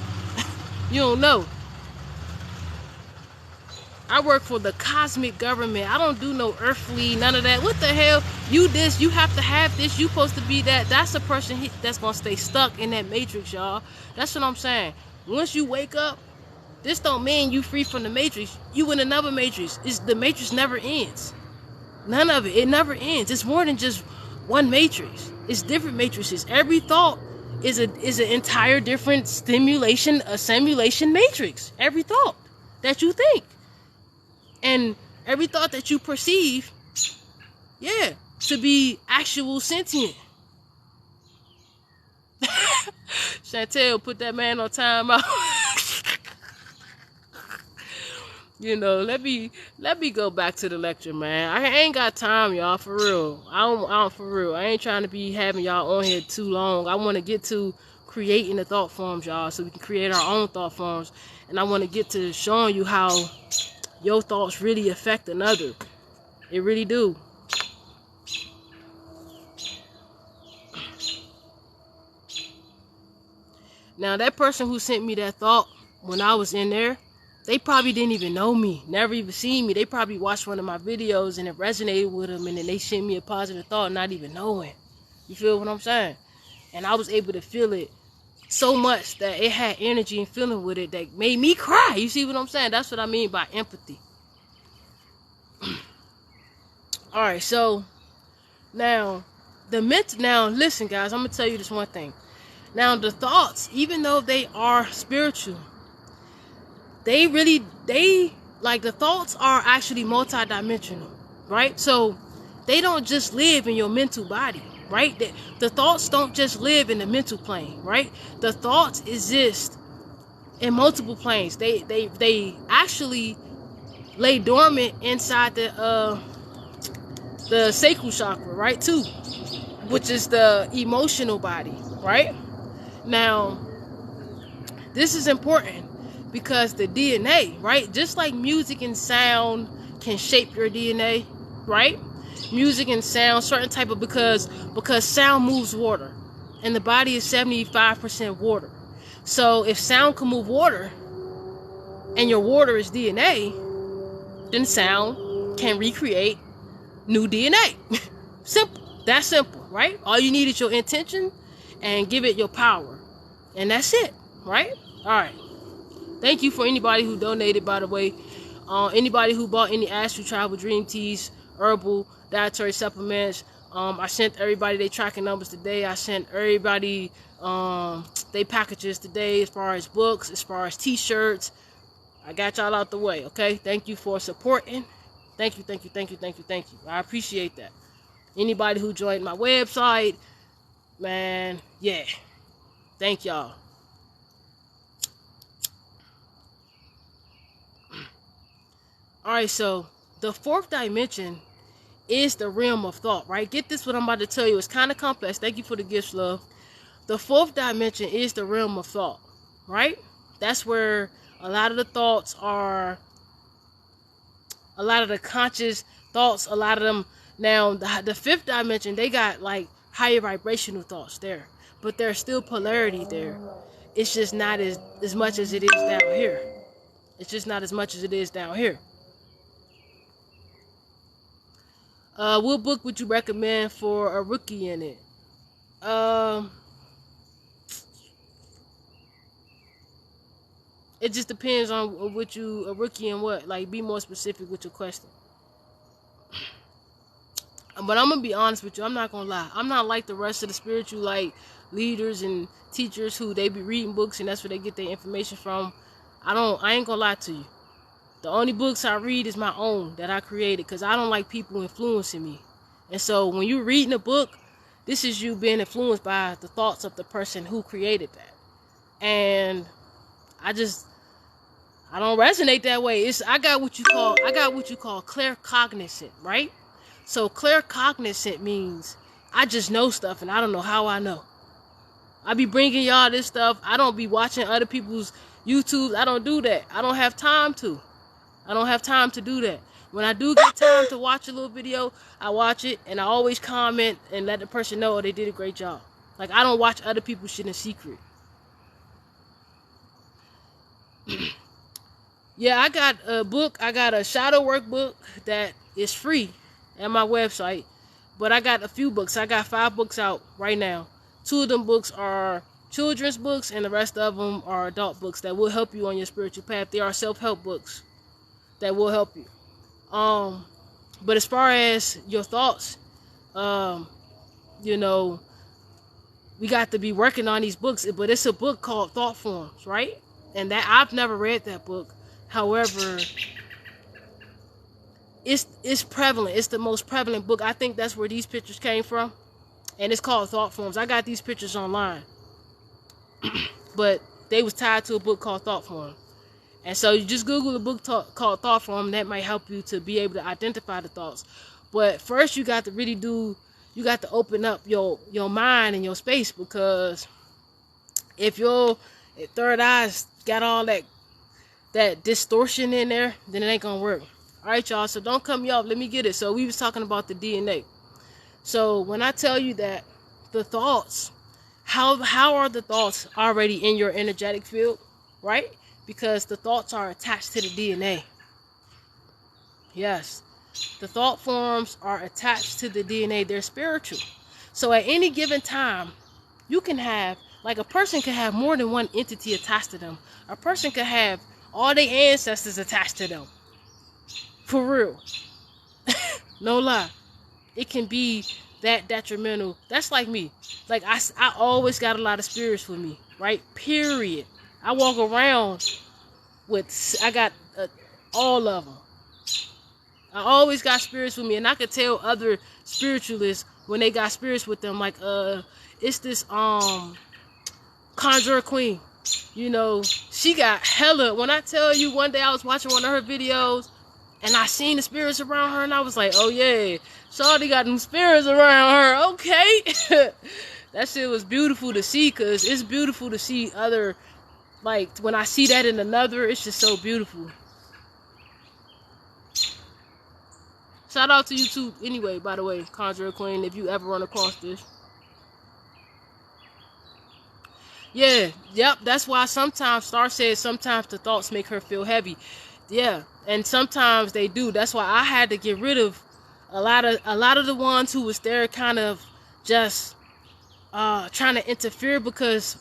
You don't know. I work for the cosmic government. I don't do no earthly, none of that. What the hell? You this, you have to have this, you supposed to be that. That's a person that's gonna stay stuck in that matrix, y'all. That's what I'm saying. Once you wake up, this don't mean you free from the matrix. You in another matrix. The matrix never ends. None of it. It never ends. It's more than just one matrix. It's different matrices. Every thought is an entire different a simulation matrix. Every thought that you think. And every thought that you perceive, to be actual sentient. Chantel, put that man on timeout. You know, let me go back to the lecture, man. I ain't got time, y'all, for real. I ain't trying to be having y'all on here too long. I want to get to creating the thought forms, y'all, so we can create our own thought forms. And I want to get to showing you how your thoughts really affect another. It really do. Now, that person who sent me that thought when I was in there, they probably didn't even know me, never even seen me. They probably watched one of my videos and it resonated with them, and then they sent me a positive thought not even knowing. You feel what I'm saying? And I was able to feel it so much that it had energy and feeling with it that made me cry. You see what I'm saying? That's what I mean by empathy. Alright, so now listen, guys, I'm gonna tell you this one thing. Now, the thoughts, even though they are spiritual, the thoughts are actually multidimensional, right? So they don't just live in your mental body, right? The thoughts don't just live in the mental plane, right? The thoughts exist in multiple planes. They actually lay dormant inside the sacral chakra, right, too, which is the emotional body, right? Now, this is important because the DNA, right, just like music and sound can shape your DNA, right? Music and sound, certain type of, because sound moves water, and the body is 75% water. So if sound can move water, and your water is DNA, then sound can recreate new DNA. Simple. That's simple, right? All you need is your intention and give it your power. And that's it, right? All right. Thank you for anybody who donated, by the way. Anybody who bought any Astral Travel Dream Teas, herbal, dietary supplements. I sent everybody their tracking numbers today. I sent everybody their packages today, as far as books, as far as t-shirts. I got y'all out the way, okay? Thank you for supporting. Thank you, thank you, thank you, thank you, thank you. I appreciate that. Anybody who joined my website, man, yeah. Thank y'all. Alright, so the fourth dimension is the realm of thought, right? Get this, what I'm about to tell you. It's kind of complex. Thank you for the gifts, love. The fourth dimension is the realm of thought, right? That's where a lot of the thoughts are, a lot of the conscious thoughts, a lot of them. Now, the fifth dimension, they got like higher vibrational thoughts there, but there's still polarity there. It's just not as much as it is down here. It's just not as much as it is down here. What book would you recommend for a rookie in it? It just depends on what you, a rookie in what. Like, be more specific with your question. But I'm gonna be honest with you. I'm not gonna lie. I'm not like the rest of the spiritual like leaders and teachers who they be reading books and that's where they get their information from. I ain't gonna lie to you. The only books I read is my own that I created, because I don't like people influencing me. And so when you're reading a book, this is you being influenced by the thoughts of the person who created that. And I don't resonate that way. I got what you call claircognizant, right? So claircognizant means I just know stuff and I don't know how I know. I be bringing y'all this stuff. I don't be watching other people's YouTubes. I don't do that. I don't have time to. I don't have time to do that. When I do get time to watch a little video, I watch it and I always comment and let the person know they did a great job. Like, I don't watch other people's shit in secret. Yeah, I got a book. I got a shadow work book that is free at my website. But I got a few books. I got 5 books out right now. 2 of them books are children's books, and the rest of them are adult books that will help you on your spiritual path. They are self-help books that will help you. Um, but as far as your thoughts, um, you know, we got to be working on these books. But it's a book called Thought Forms, right? And that I've never read that book. However, it's prevalent. It's the most prevalent book. I think that's where these pictures came from, and it's called Thought Forms. I got these pictures online, but they was tied to a book called Thought Form. And so you just Google a book called Thought Form. That might help you to be able to identify the thoughts. But first, you got to really do. You got to open up your mind and your space, because if your third eye's got all that distortion in there, then it ain't gonna work. All right, y'all. So don't cut me off. Let me get it. So we was talking about the DNA. So when I tell you that the thoughts, how are the thoughts already in your energetic field, right? Because the thoughts are attached to the DNA. Yes, the thought forms are attached to the DNA. They're spiritual. So at any given time, you can have, like, a person can have more than one entity attached to them. A person could have all their ancestors attached to them. For real. No lie. It can be that detrimental. That's like me. Like, I always got a lot of spirits with me, right? Period. I walk around with, I got all of them. I always got spirits with me, and I could tell other spiritualists when they got spirits with them, like, it's this conjurer queen. You know, she got hella. When I tell you, one day I was watching one of her videos, and I seen the spirits around her, and I was like, oh yeah, Shawty got them spirits around her. Okay. That shit was beautiful to see, because it's beautiful to see other, like, when I see that in another, it's just so beautiful. Shout out to you too, anyway, by the way, Conjurer Queen, if you ever run across this. Yeah, yep, that's why sometimes Star says sometimes the thoughts make her feel heavy. Yeah, and sometimes they do. That's why I had to get rid of a lot of the ones who was there, kind of just trying to interfere, because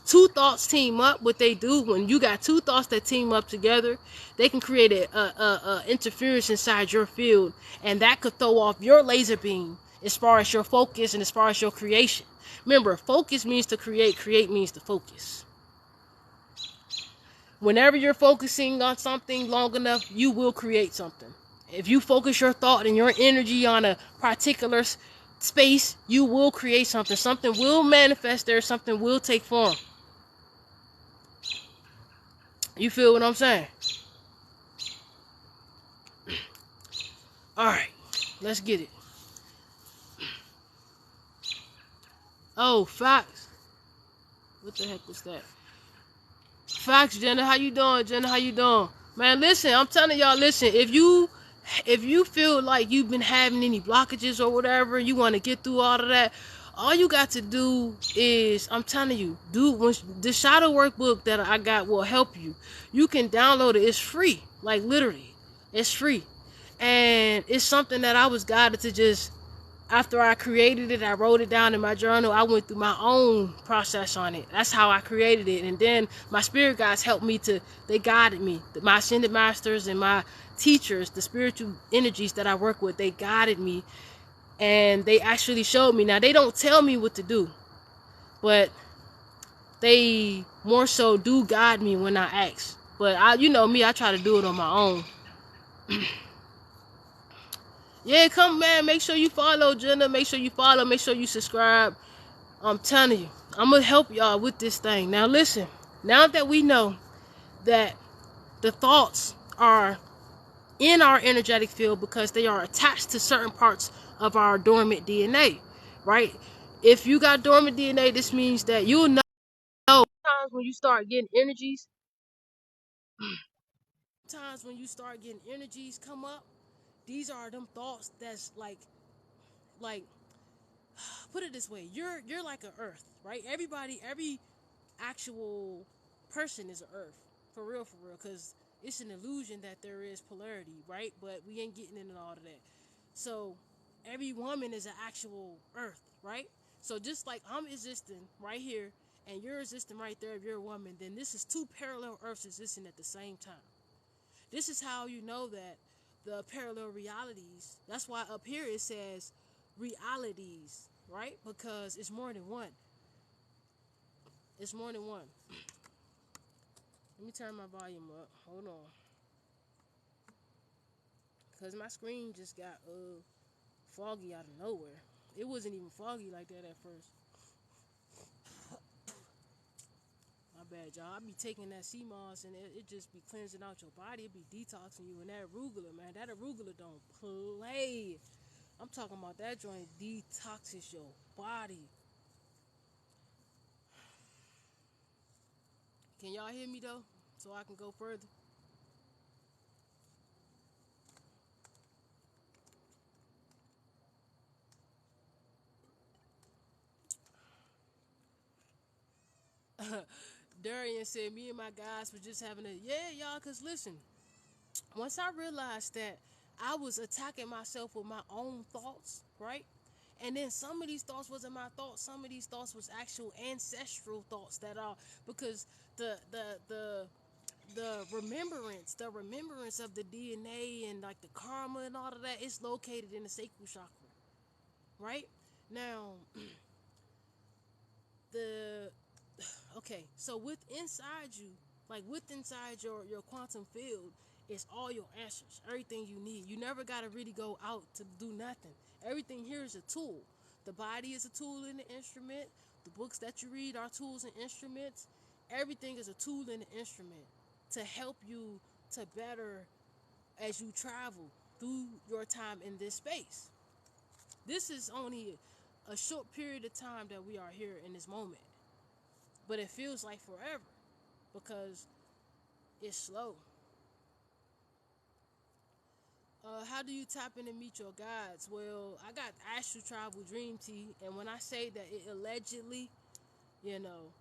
two thoughts team up. What they do, when you got two thoughts that team up together, they can create a interference inside your field, and that could throw off your laser beam as far as your focus and as far as your creation. Remember, focus means to create means to focus. Whenever you're focusing on something long enough, you will create something. If you focus your thought and your energy on a particular space, you will create something. Something will manifest there. Something will take form. You feel what I'm saying? All right, let's get it. Oh, facts. What the heck was that? Facts, Jenna. How you doing, Jenna? How you doing? Man, listen, I'm telling y'all, listen, if you feel like you've been having any blockages or whatever, you want to get through all of that, all you got to do is, I'm telling you, the shadow workbook that I got will help you. You can download it. It's free. Like, literally. It's free. And it's something that I was guided to just, after I created it, I wrote it down in my journal. I went through my own process on it. That's how I created it. And then my spirit guides helped me they guided me. My ascended masters and my teachers, the spiritual energies that I work with, they guided me. And they actually showed me. Now, they don't tell me what to do, but they more so do guide me when I ask. But you know me, I try to do it on my own. Yeah, come, man. Make sure you follow Jenna. Make sure you follow. Make sure you subscribe. I'm telling you, I'm going to help y'all with this thing. Now, listen. Now that we know that the thoughts are in our energetic field because they are attached to certain parts of our dormant DNA, right? If you got dormant DNA, this means that you'll know times when you start getting energies. Times when you start getting energies come up, these are them thoughts that's like put it this way, you're like an earth, right? Every actual person is an earth, for real, because It's an illusion that there is polarity, right? But we ain't getting into all of that. So every woman is an actual earth, right? So just like I'm existing right here and you're existing right there if you're a woman, then this is two parallel earths existing at the same time. This is how you know that the parallel realities, that's why up here it says realities, right? Because it's more than one. It's more than one. Let me turn my volume up. Hold on. Because my screen just got foggy out of nowhere. It wasn't even foggy like that at first. My bad, y'all. I be taking that sea moss and it just be cleansing out your body. It be detoxing you. And that arugula, man, that arugula don't play. I'm talking about that joint detoxes your body. Can y'all hear me though? So I can go further. Darian said me and my guys were just having a y'all, cause listen, once I realized that I was attacking myself with my own thoughts, right? And then some of these thoughts wasn't my thoughts. Some of these thoughts was actual ancestral thoughts that are because the remembrance of the DNA and like the karma and all of that is located in the sacral chakra, right? Now, the okay, so with inside you, like with inside your quantum field is all your answers, everything you need. You never got to really go out to do nothing. Everything here is a tool. The body is a tool and an instrument. The books that you read are tools and instruments. Everything is a tool and an instrument to help you to better as you travel through your time in this space. This is only a short period of time that we are here in this moment, but it feels like forever because it's slow. How do you tap in and meet your guides? Well, I got Astral Travel Dream Tea, and when I say that it allegedly, you know,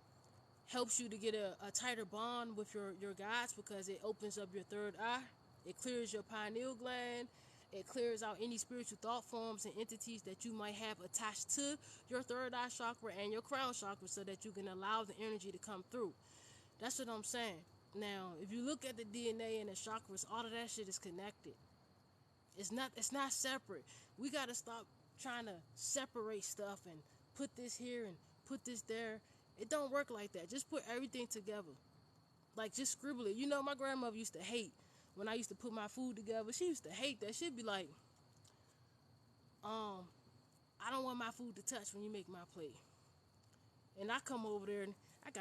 helps you to get a tighter bond with your guides because it opens up your third eye, it clears your pineal gland, it clears out any spiritual thought forms and entities that you might have attached to your third eye chakra and your crown chakra so that you can allow the energy to come through. That's what I'm saying. Now, if you look at the DNA and the chakras, all of that shit is connected. It's not separate. We got to stop trying to separate stuff and put this here and put this there. It don't work like that. Just put everything together. Like, just scribble it. You know, my grandmother used to hate when I used to put my food together. She used to hate that. She'd be like, I don't want my food to touch when you make my plate. And I come over there and I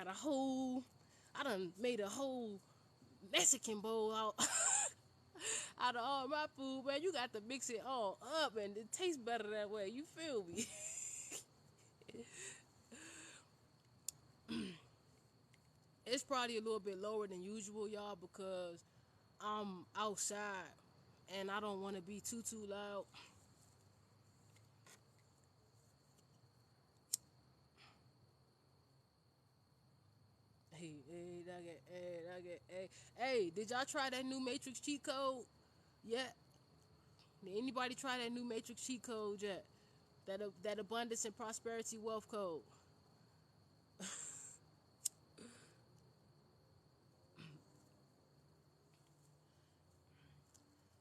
done made a whole Mexican bowl out out of all my food, man. You got to mix it all up and it tastes better that way. You feel me? It's probably a little bit lower than usual, y'all, because I'm outside and I don't want to be too loud. Hey, did y'all try that new Matrix cheat code yet? Did anybody try that new Matrix cheat code yet? That abundance and prosperity wealth code.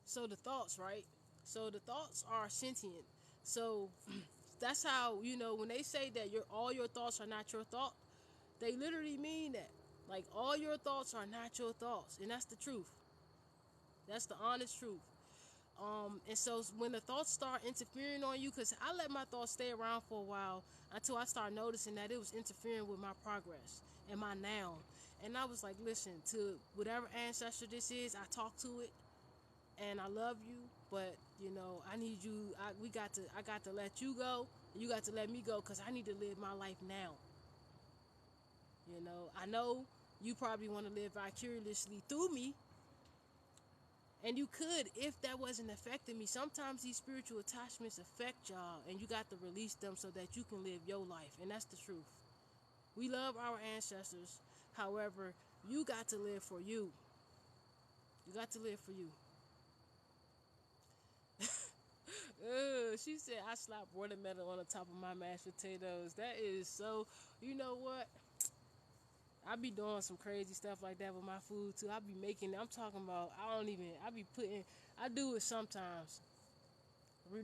So the thoughts, right? So the thoughts are sentient. So that's how, you know, when they say that all your thoughts are not your thought, they literally mean that. Like, all your thoughts are not your thoughts, and that's the truth. That's the honest truth. And so when the thoughts start interfering on you, because I let my thoughts stay around for a while until I start noticing that it was interfering with my progress and my now. And I was like, listen, to whatever ancestor this is, I talk to it and I love you, but you know, I need you. I got to let you go. You got to let me go because I need to live my life now. You know, I know you probably want to live vicariously through me. And you could if that wasn't affecting me. Sometimes these spiritual attachments affect y'all and you got to release them so that you can live your life. And that's the truth. We love our ancestors. However, you got to live for you. got to live for you. She said I slapped watermelon on the top of my mashed potatoes. That is so, you know what? I be doing some crazy stuff like that with my food too. I be making, I'm talking about, I do it sometimes.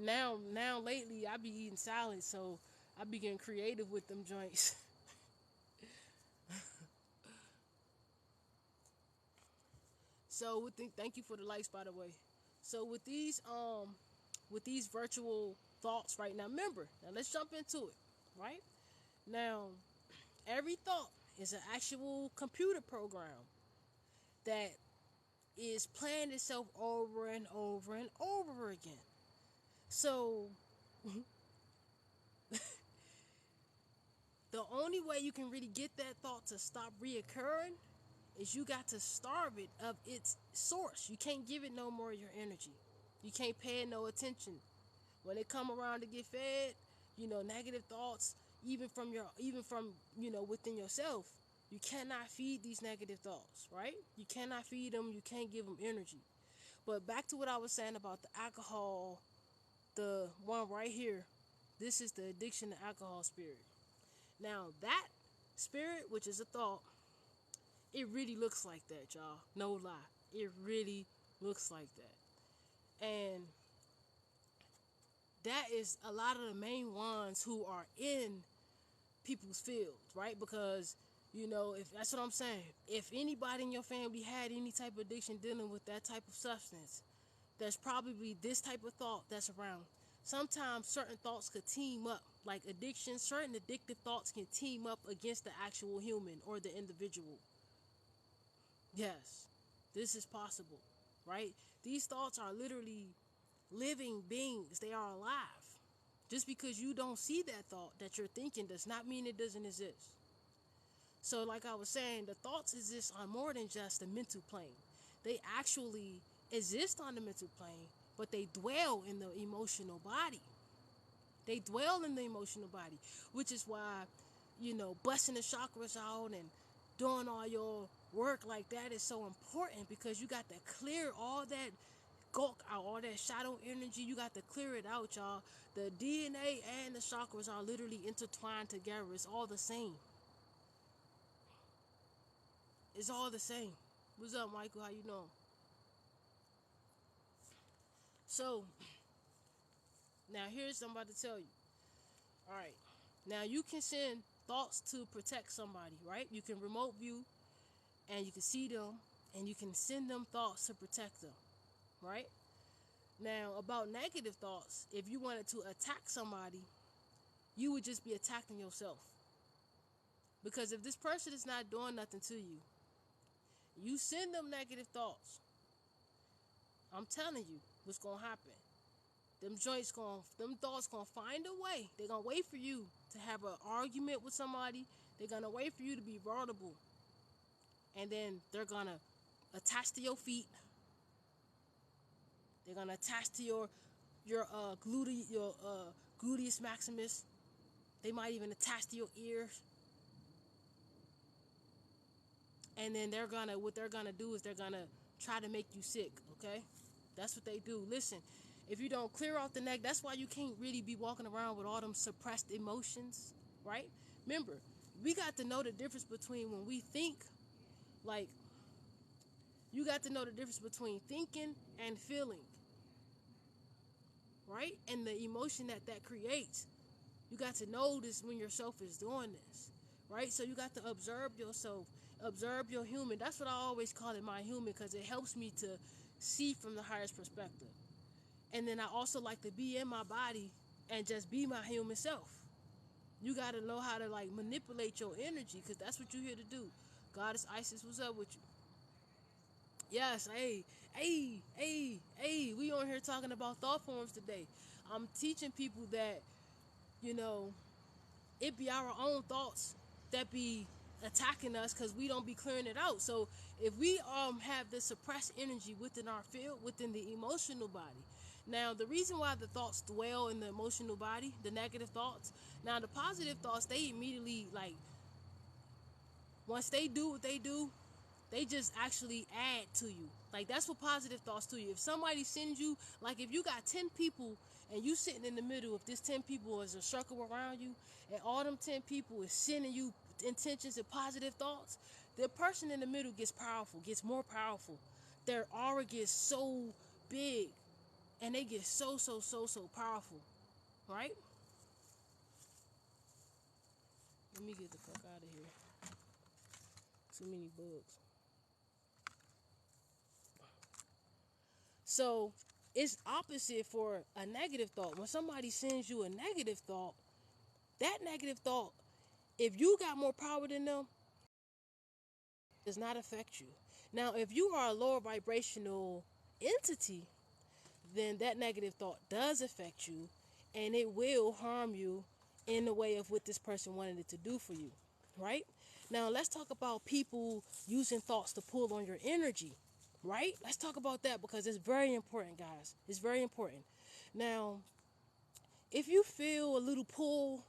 Now lately I be eating salad, so I be getting creative with them joints. So thank you for the likes, by the way. So with these virtual thoughts right now, remember, now let's jump into it, right? Now, every thought is an actual computer program that is playing itself over and over and over again. So the only way you can really get that thought to stop reoccurring is you got to starve it of its source. You can't give it no more of your energy. You can't pay it no attention. When they come around to get fed, negative thoughts, even from within yourself, you cannot feed these negative thoughts, right? You cannot feed them. You can't give them energy. But back to what I was saying about the alcohol, the one right here, this is the addiction to alcohol spirit. Now that spirit, which is a thought, it really looks like that, y'all. No lie. It really looks like that. And that is a lot of the main ones who are in people's fields, right? Because, if that's what I'm saying, if anybody in your family had any type of addiction dealing with that type of substance, there's probably this type of thought that's around. Sometimes certain thoughts could team up, like addiction, certain addictive thoughts can team up against the actual human or the individual. Yes, this is possible, right? These thoughts are literally living beings. They are alive. Just because you don't see that thought that you're thinking does not mean it doesn't exist. So like I was saying, the thoughts exist on more than just the mental plane. They actually exist on the mental plane, but they dwell in the emotional body. They dwell in the emotional body, which is why, busting the chakras out and doing all your work like that is so important, because you got to clear all that gulk out, all that shadow energy. You got to clear it out, y'all. The DNA and the chakras are literally intertwined together. It's all the same. It's all the same. What's up, Michael? How you doing? So, now here's what I'm about to tell you. Alright. Now you can send thoughts to protect somebody, right? You can remote view and you can see them and you can send them thoughts to protect them, right? Now, about negative thoughts, if you wanted to attack somebody, you would just be attacking yourself. Because if this person is not doing nothing to you, you send them negative thoughts, I'm telling you what's going to happen. Them thoughts gonna find a way. They're gonna wait for you to have an argument with somebody. They're gonna wait for you to be vulnerable. And then they're gonna attach to your feet. They're gonna attach to your gluteus maximus. They might even attach to your ears. And then what they're gonna do is they're gonna try to make you sick, okay? That's what they do. Listen, if you don't clear off the neck, that's why you can't really be walking around with all them suppressed emotions, right? Remember, we got to know the difference between when we think, like, you got to know the difference between thinking and feeling, right? And the emotion that creates. You got to know this when yourself is doing this, right? So you got to observe yourself, observe your human. That's what I always call it, my human, because it helps me to see from the highest perspective. And then I also like to be in my body and just be my human self. You got to know how to manipulate your energy, because that's what you're here to do. Goddess Isis, what's up with you? Yes, hey, we on here talking about thought forms today. I'm teaching people that, it be our own thoughts that be attacking us because we don't be clearing it out. So if we have this suppressed energy within our field, within the emotional body. Now, the reason why the thoughts dwell in the emotional body, the negative thoughts, now the positive thoughts, they immediately, once they do what they do, they just actually add to you. Like, that's what positive thoughts to you. If somebody sends you, like, if you got 10 people and you sitting in the middle, if this 10 people is a circle around you and all them 10 people is sending you intentions and positive thoughts, the person in the middle gets powerful, gets more powerful. Their aura gets so big and they get so powerful, right? Let me get the fuck out of here. Too many bugs. So it's opposite for a negative thought. When somebody sends you a negative thought, that negative thought, if you got more power than them, does not affect you. Now, if you are a lower vibrational entity, then that negative thought does affect you and it will harm you in the way of what this person wanted it to do for you, right? Now, let's talk about people using thoughts to pull on your energy, right? Let's talk about that because it's very important, guys. It's very important. Now, if you feel a little pull,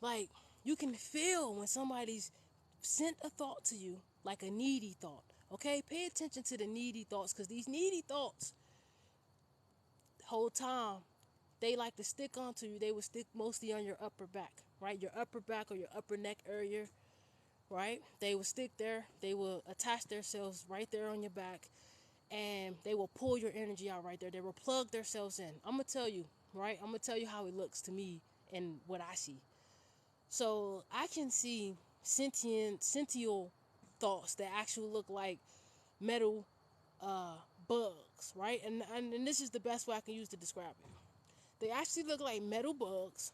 like you can feel when somebody's sent a thought to you, like a needy thought, okay? Pay attention to the needy thoughts because these needy thoughts, the whole time, they like to stick onto you. They will stick mostly on your upper back, right? Your upper back or your upper neck area, right? They will stick there. They will attach themselves right there on your back and they will pull your energy out right there. They will plug themselves in. I'm going to tell you, right? I'm going to tell you how it looks to me and what I see. So I can see sentient thoughts that actually look like metal bugs, right? And this is the best way I can use to describe it. They actually look like metal bugs,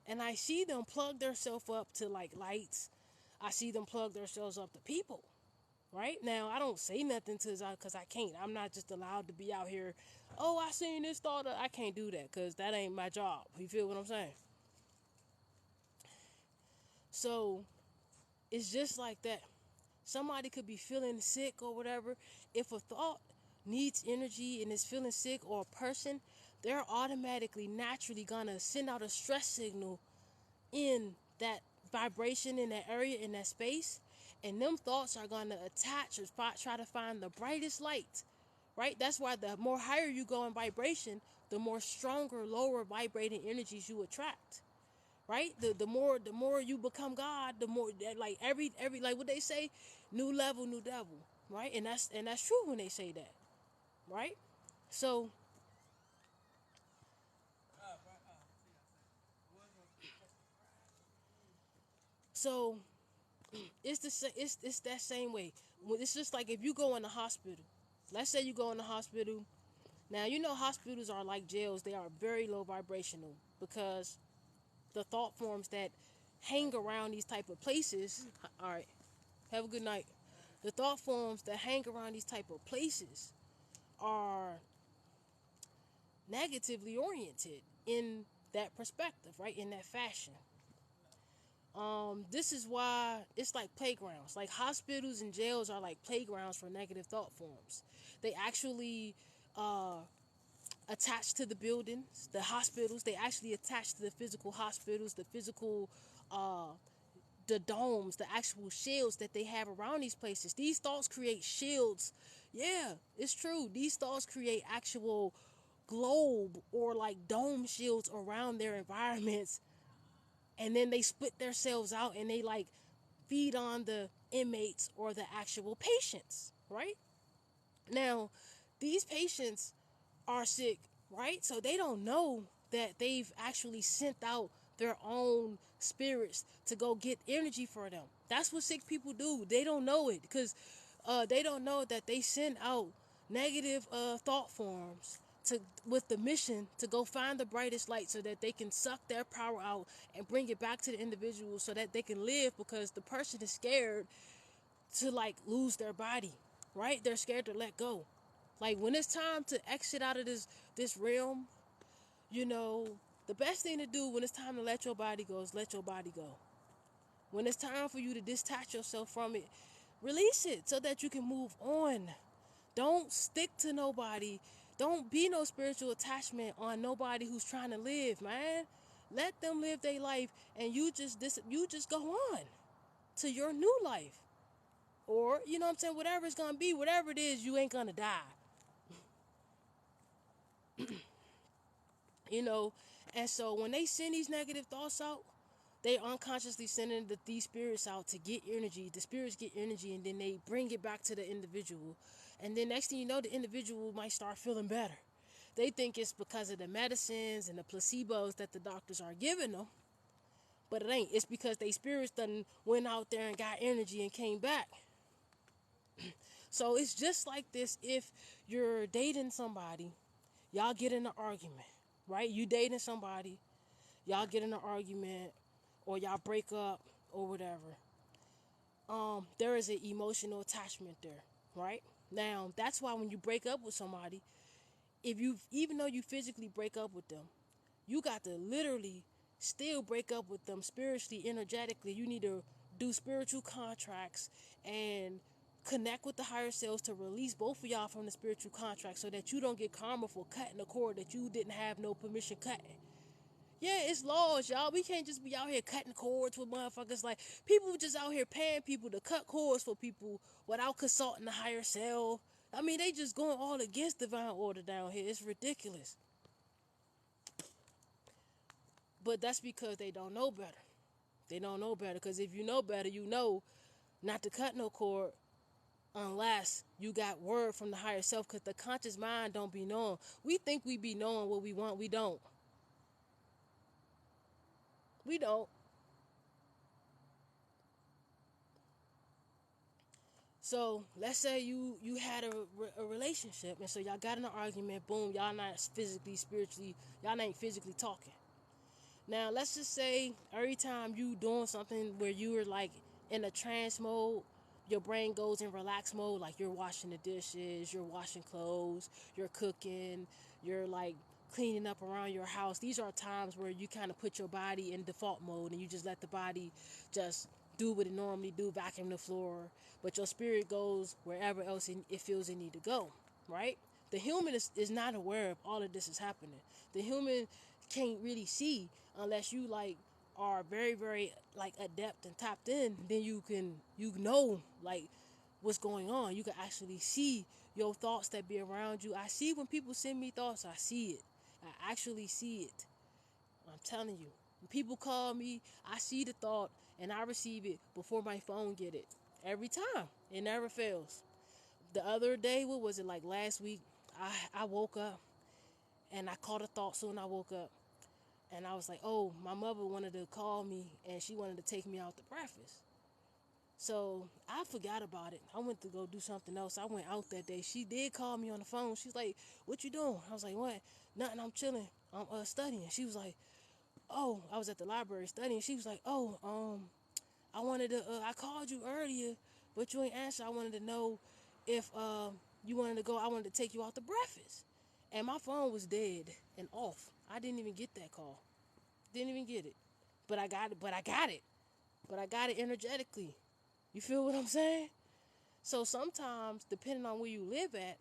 and I see them plug themselves up to like lights. I see them plug themselves up to people. Right now, I don't say nothing to because I can't. I'm not just allowed to be out here. Oh, I seen this thought. I can't do that because that ain't my job. You feel what I'm saying? So it's just like that. Somebody could be feeling sick or whatever. If a thought needs energy and is feeling sick, or a person, they're automatically, naturally gonna send out a stress signal in that vibration, in that area, in that space. And them thoughts are gonna attach or try to find the brightest light, right? That's why the more higher you go in vibration, the more stronger, lower vibrating energies you attract. Right? The more you become God, the more like every like what they say, new level, new devil, right? And that's true when they say that, right? So so it's that same way. It's just like if you go in the hospital. Let's say you go in the hospital. Now you know hospitals are like jails. They are very low vibrational because the thought forms that hang around these type of places. All right. Have a good night. The thought forms that hang around these type of places are negatively oriented in that perspective, right? In that fashion. This is why it's like playgrounds. Like hospitals and jails are like playgrounds for negative thought forms. They actually attach to the buildings, the hospitals. They actually attach to the physical hospitals, the physical the domes, the actual shields that they have around these places. These thoughts create shields. Yeah, it's true. These thoughts create actual globe or like dome shields around their environments. And then they split themselves out and they like feed on the inmates or the actual patients, right? Now, these patients are sick, right? So they don't know that they've actually sent out their own spirits to go get energy for them. That's what sick people do. They don't know it because they don't know that they send out negative thought forms to with the mission to go find the brightest light so that they can suck their power out and bring it back to the individual so that they can live, because the person is scared to like lose their body, right? They're scared to let go. Like when it's time to exit out of this realm, you know, the best thing to do when it's time to let your body go is let your body go. When it's time for you to detach yourself from it, release it so that you can move on. Don't stick to nobody. Don't be no spiritual attachment on nobody who's trying to live, man. Let them live their life and you just go on to your new life. Or, you know what I'm saying, whatever it's going to be, whatever it is, you ain't going to die. You know, and so when they send these negative thoughts out, they unconsciously sending these spirits out to get energy. The spirits get energy, and then they bring it back to the individual. And then next thing you know, the individual might start feeling better. They think it's because of the medicines and the placebos that the doctors are giving them. But it ain't. It's because they spirits done went out there and got energy and came back. So it's just like this. If you're dating somebody, y'all get in an argument, right? You dating somebody, y'all get in an argument, or y'all break up, or whatever. There is an emotional attachment there, right? Now, that's why when you break up with somebody, if you, even though you physically break up with them, you got to literally still break up with them spiritually, energetically. You need to do spiritual contracts and connect with the higher selves to release both of y'all from the spiritual contract so that you don't get karma for cutting a cord that you didn't have no permission cutting. Yeah, it's laws, y'all. We can't just be out here cutting cords with motherfuckers. Like, people just out here paying people to cut cords for people without consulting the higher self. I mean, they just going all against divine order down here. It's ridiculous. But that's because they don't know better. They don't know better. Because if you know better, you know not to cut no cord unless you got word from the higher self. Because the conscious mind don't be knowing. We think we be knowing what we want. We don't. We don't. So let's say you had a relationship, and so y'all got in an argument. Boom, y'all not physically, spiritually, y'all ain't physically talking. Now let's just say every time you doing something where you are like in a trance mode, your brain goes in relax mode, like you're washing the dishes, you're washing clothes, you're cooking, you're like cleaning up around your house. These are times where you kind of put your body in default mode and you just let the body just do what it normally do, vacuum the floor, but your spirit goes wherever else it feels it need to go, right? The human is not aware of all of this is happening. The human can't really see unless you like are very, very like adept and tapped in. Then you know like what's going on. You can actually see your thoughts that be around you. I see when people send me thoughts, I see it. I actually see it. I'm telling you. When people call me, I see the thought and I receive it before my phone get it. Every time. It never fails. The other day, what was it, like last week, I woke up and I caught a thought soon I woke up. And I was like, oh, my mother wanted to call me and she wanted to take me out to breakfast. So I forgot about it. I went to go do something else. I went out that day. She did call me on the phone. She's like, what you doing? I was like, what? Nothing, I'm chilling. I'm studying. She was like, oh, I was at the library studying. She was like, oh, I wanted to, I called you earlier, but you ain't answer. I wanted to know if you wanted to go. I wanted to take you out to breakfast. And my phone was dead and off. I didn't even get that call. Didn't even get it. But I got it. But I got it. But I got it energetically. You feel what I'm saying? So sometimes, depending on where you live at,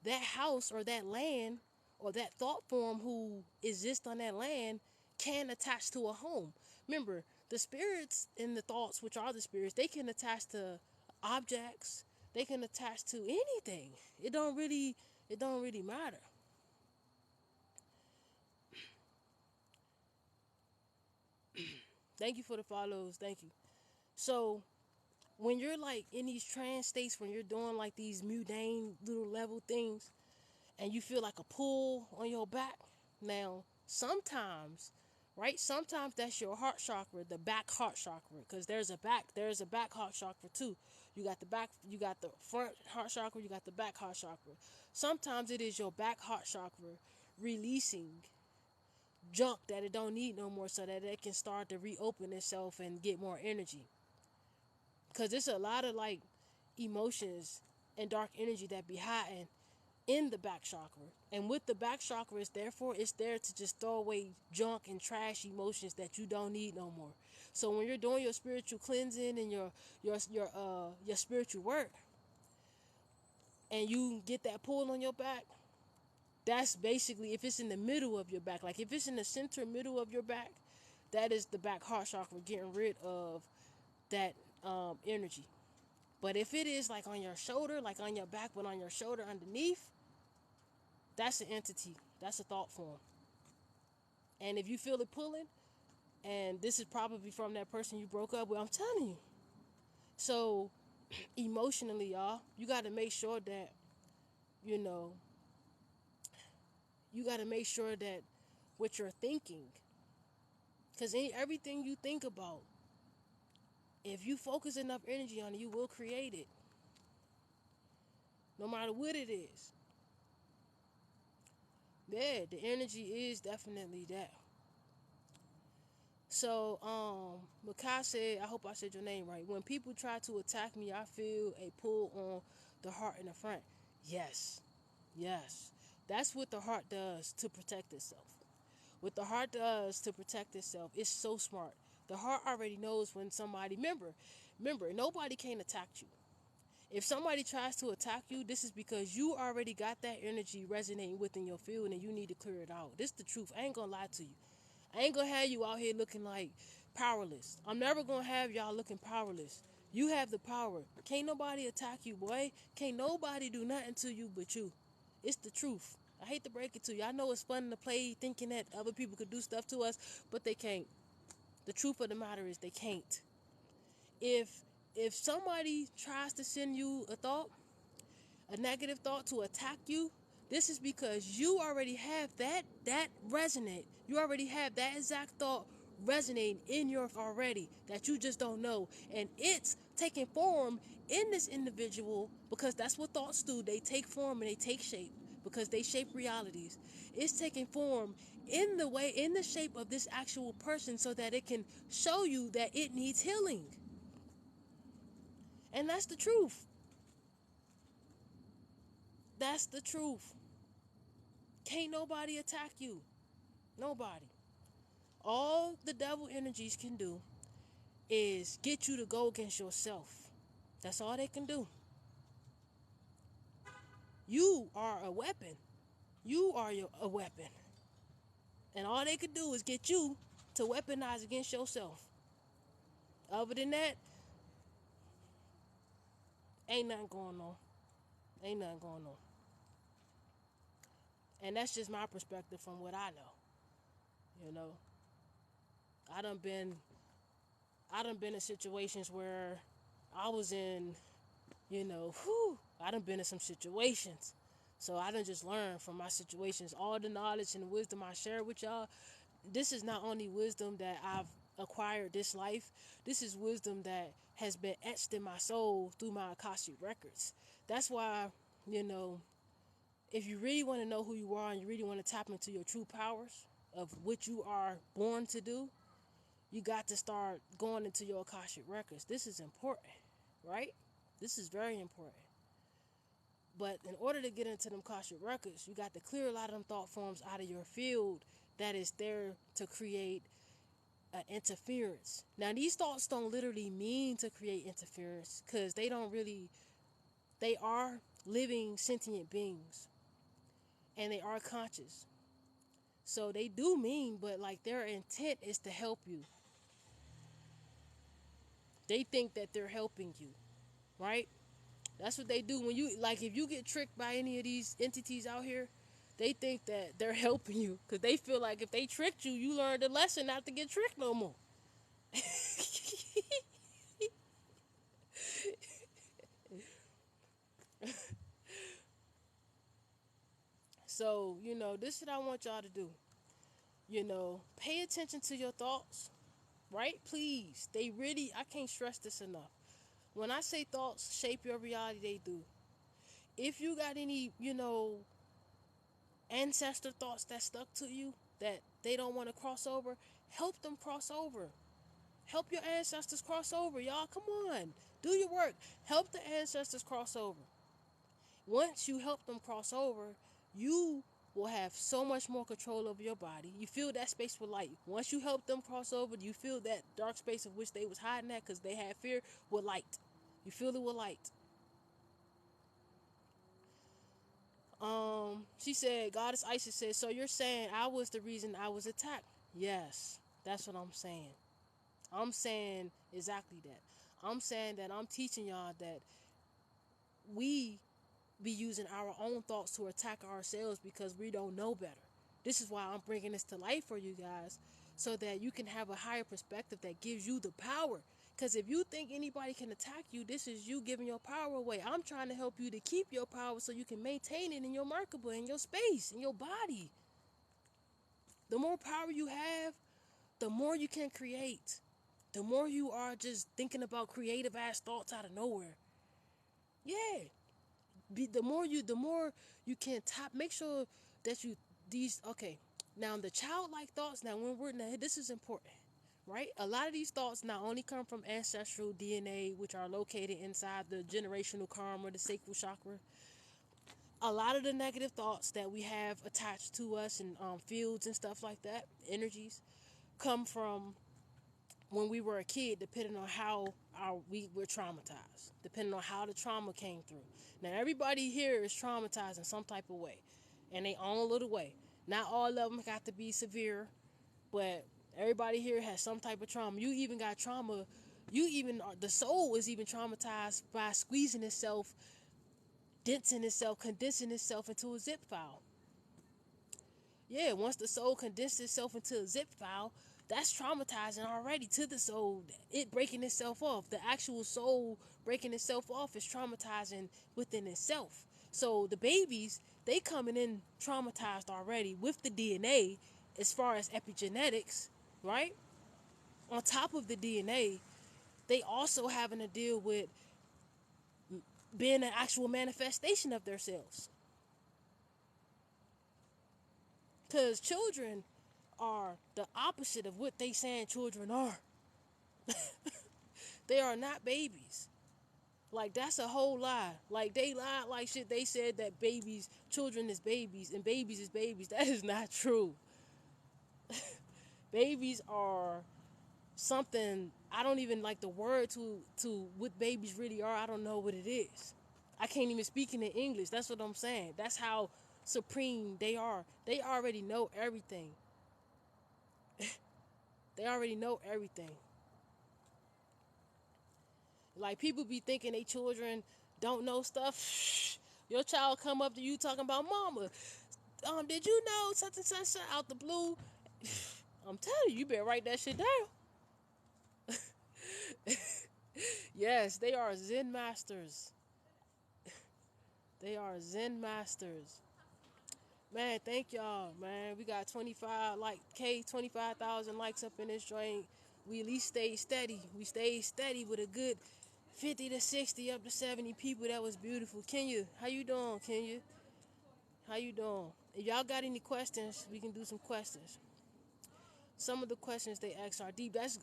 that house or that land or that thought form who exists on that land can attach to a home. Remember, the spirits and the thoughts, which are the spirits, they can attach to objects. They can attach to anything. It don't really matter. Thank you for the follows. Thank you. So when you're like in these trance states, when you're doing like these mundane little level things, and you feel like a pull on your back. Now, sometimes, right? Sometimes that's your heart chakra, the back heart chakra, because there's a back heart chakra too. You got the front heart chakra, you got the back heart chakra. Sometimes it is your back heart chakra releasing junk that it don't need no more, so that it can start to reopen itself and get more energy. Because there's a lot of like emotions and dark energy that be hiding in the back chakra. And with the back chakra, it's there to just throw away junk and trash emotions that you don't need no more. So when you're doing your spiritual cleansing and your spiritual work, and you get that pull on your back, that's basically, if it's in the middle of your back, like if it's in the center middle of your back, that is the back heart chakra getting rid of that energy. But if it is like on your shoulder, like on your back, but on your shoulder underneath, that's an entity. That's a thought form. And if you feel it pulling, and this is probably from that person you broke up with, I'm telling you. So emotionally, y'all, you got to make sure that, you know, you got to make sure that what you're thinking, because everything you think about, if you focus enough energy on it, you will create it. No matter what it is. Yeah, the energy is definitely that. So, Makai said, I hope I said your name right. When people try to attack me, I feel a pull on the heart in the front. Yes. Yes. That's what the heart does to protect itself. What the heart does to protect itself is so smart. The heart already knows when somebody, remember, nobody can attack you. If somebody tries to attack you, this is because you already got that energy resonating within your field and you need to clear it out. This is the truth. I ain't gonna lie to you. I ain't gonna have you out here looking like powerless. I'm never gonna have y'all looking powerless. You have the power. Can't nobody attack you, boy. Can't nobody do nothing to you but you. It's the truth. I hate to break it to you. I know it's fun to play thinking that other people could do stuff to us, but they can't. The truth of the matter is they can't. If somebody tries to send you a thought, a negative thought to attack you, this is because you already have that resonate. You already have that exact thought resonating in your already that you just don't know, and it's taking form in this individual, because that's what thoughts do. They take form and they take shape because they shape realities. It's taking form in the shape of this actual person so that it can show you that it needs healing. And that's the truth. That's the truth. Can't nobody attack you. Nobody. All the devil energies can do is get you to go against yourself. That's all they can do. You are a weapon. You are a weapon. And all they could do is get you to weaponize against yourself. Other than that, ain't nothing going on. Ain't nothing going on. And that's just my perspective from what I know. You know, I done been in situations where I was in, I done been in some situations. So I done just learned from my situations. All the knowledge and wisdom I share with y'all, this is not only wisdom that I've acquired this life, this is wisdom that has been etched in my soul through my Akashic records. That's why, if you really want to know who you are and you really want to tap into your true powers of what you are born to do, you got to start going into your Akashic records. This is important, right? This is very important. But in order to get into them Akashic records, you got to clear a lot of them thought forms out of your field that is there to create interference. Now, these thoughts don't literally mean to create interference, because they are living sentient beings and they are conscious. So they do mean, but like their intent is to help you. They think that they're helping you, right? That's what they do when if you get tricked by any of these entities out here, they think that they're helping you because they feel like if they tricked you, you learned a lesson not to get tricked no more. So, this is what I want y'all to do. Pay attention to your thoughts, right? Please. I can't stress this enough. When I say thoughts shape your reality, they do. If you got any, ancestor thoughts that stuck to you that they don't want to cross over, help them cross over. Help your ancestors cross over, y'all. Come on. Do your work. Help the ancestors cross over. Once you help them cross over, you will have so much more control over your body. You fill that space with light. Once you help them cross over, you fill that dark space of which they was hiding at because they had fear with light. You fill it with light. She said, Goddess Isis said, so you're saying I was the reason I was attacked? Yes, that's what I'm saying. I'm saying exactly that. I'm saying that I'm teaching y'all that we be using our own thoughts to attack ourselves because we don't know better. This is why I'm bringing this to life for you guys, so that you can have a higher perspective that gives you the power. Because if you think anybody can attack you, this is you giving your power away. I'm trying to help you to keep your power so you can maintain it in your Merkaba, in your space, in your body. The more power you have, the more you can create. The more you are just thinking about creative ass thoughts out of nowhere. Yeah. The more you can make sure that okay. Now the childlike thoughts, this is important, right? A lot of these thoughts not only come from ancestral DNA, which are located inside the generational karma, the sacral chakra. A lot of the negative thoughts that we have attached to us in fields and stuff like that, energies, come from when we were a kid, depending on how we were traumatized, depending on how the trauma came through. Now, everybody here is traumatized in some type of way, in their own little way. Not all of them got to be severe, but everybody here has some type of trauma. You even got trauma. The soul is even traumatized by squeezing itself, densing itself, condensing itself into a zip file. Yeah, once the soul condenses itself into a zip file, that's traumatizing already to the soul. It breaking itself off. The actual soul breaking itself off is traumatizing within itself. So the babies, they coming in traumatized already with the DNA as far as epigenetics, right? On top of the DNA, they also having to deal with being an actual manifestation of themselves. Because children are the opposite of what they saying children are. They are not babies. Like, that's a whole lie. Like, they lied like shit. They said that children is babies, and babies is babies. That is not true. Babies are something, I don't even like the word to what babies really are. I don't know what it is. I can't even speak in English. That's what I'm saying. That's how supreme they are. They already know everything. They already know everything. Like, people be thinking they children don't know stuff. Your child come up to you talking about, mama, did you know such and such out the blue? I'm telling you, you better write that shit down. Yes, they are Zen masters. They are Zen masters. Man, thank y'all, man. We got 25,000 likes up in this joint. We at least stayed steady. We stayed steady with a good 50 to 60 up to 70 people. That was beautiful. Kenya, how you doing, Kenya? How you doing? If y'all got any questions, we can do some questions. Some of the questions they ask are deep. That's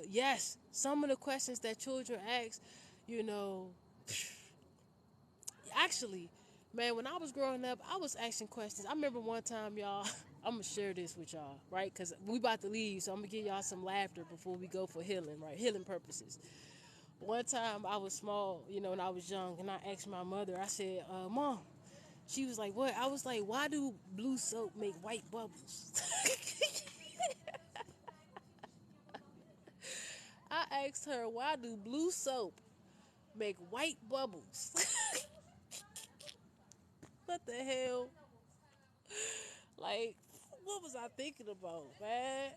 yes. Some of the questions that children ask, you know, actually, man, when I was growing up, I was asking questions. I remember one time, y'all, I'm going to share this with y'all, right? Because we about to leave, so I'm going to give y'all some laughter before we go for healing, right? Healing purposes. One time, I was small, you know, when I was young, and I asked my mother, I said, Mom, she was like, what? I was like, why do blue soap make white bubbles? I asked her, why do blue soap make white bubbles? What the hell? Like, what was I thinking about, man?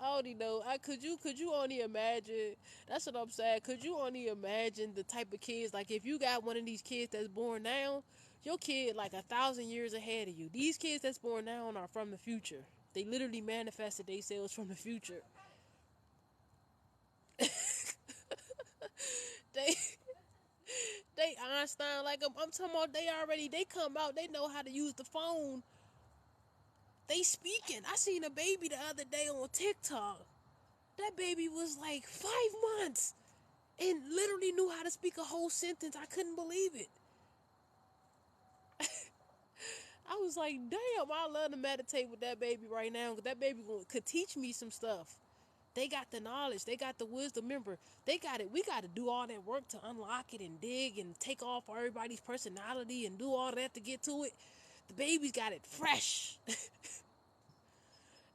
I don't even know. Could you only imagine? That's what I'm saying. Could you only imagine the type of kids? Like, if you got one of these kids that's born now, your kid like 1,000 years ahead of you. These kids that's born now are from the future. They literally manifested themselves from the future. They they Einstein, like, I'm talking about. They come out. They know how to use the phone. They speaking. I seen a baby the other day on TikTok. That baby was like 5 months and literally knew how to speak a whole sentence. I couldn't believe it. I was like, damn, I love to meditate with that baby right now, because that baby could teach me some stuff. They got the knowledge. They got the wisdom. Remember, they got it. We got to do all that work to unlock it and dig and take off everybody's personality and do all that to get to it. The baby's got it fresh.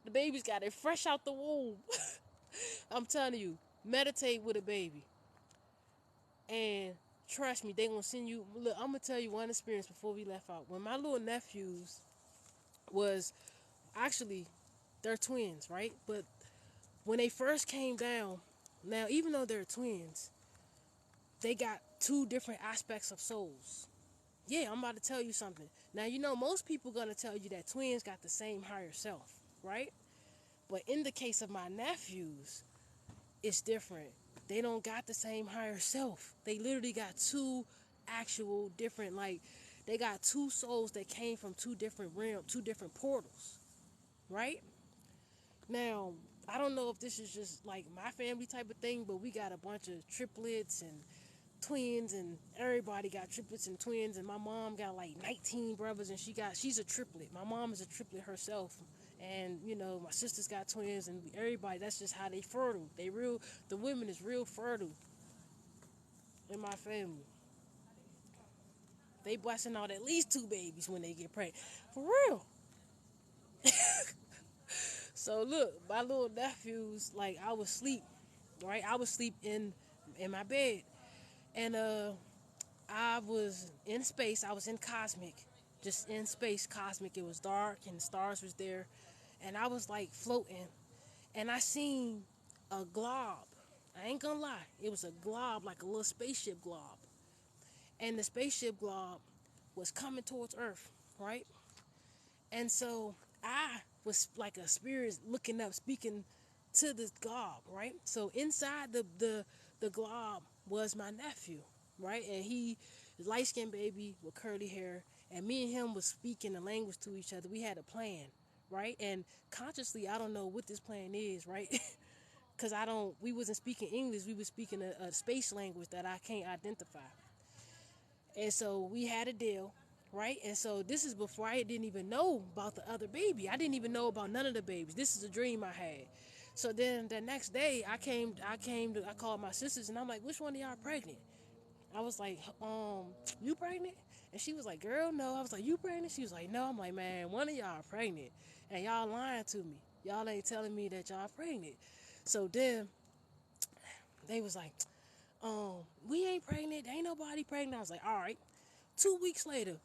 The baby's got it fresh out the womb. I'm telling you, meditate with a baby. And trust me, they gonna send you. Look, I'm gonna tell you one experience before we left out. When my little nephews was actually, they're twins, right? But when they first came down, now even though they're twins, they got two different aspects of souls. Yeah, I'm about to tell you something. Now, you know, most people gonna tell you that twins got the same higher self, right? But in the case of my nephews, it's different. They don't got the same higher self. They literally got two actual different, like, they got two souls that came from two different realms, two different portals, right? Now, I don't know if this is just like my family type of thing, but we got a bunch of triplets and twins, and everybody got triplets and twins, and my mom got like 19 brothers, and she's a triplet. My mom is a triplet herself, and you know, my sisters got twins, and everybody, that's just how they fertile. The women is real fertile in my family. They busting out at least two babies when they get pregnant, for real. So look, my little nephews, like, I was asleep, right? I was asleep in my bed, and I was in space. I was in cosmic, just in space, cosmic. It was dark and the stars was there, and I was like floating, and I seen a glob. I ain't gonna lie, it was a glob, like a little spaceship glob, and the spaceship glob was coming towards Earth, right? And so I was like a spirit looking up, speaking to this glob, right? So inside the glob was my nephew, right? And he, light skinned baby with curly hair, and me and him was speaking a language to each other. We had a plan, right? And consciously, I don't know what this plan is, right? Because we wasn't speaking English, we was speaking a space language that I can't identify. And so we had a deal, right? And so this is before I didn't even know about the other baby. I didn't even know about none of the babies. This is a dream I had. So then the next day I called my sisters, and I'm like, which one of y'all pregnant? I was like, you pregnant? And she was like, girl, no. I was like, you pregnant? She was like, no. I'm like, man, one of y'all pregnant, and y'all lying to me. Y'all ain't telling me that y'all pregnant. So then they was like, we ain't pregnant. Ain't nobody pregnant. I was like, all right. 2 weeks later,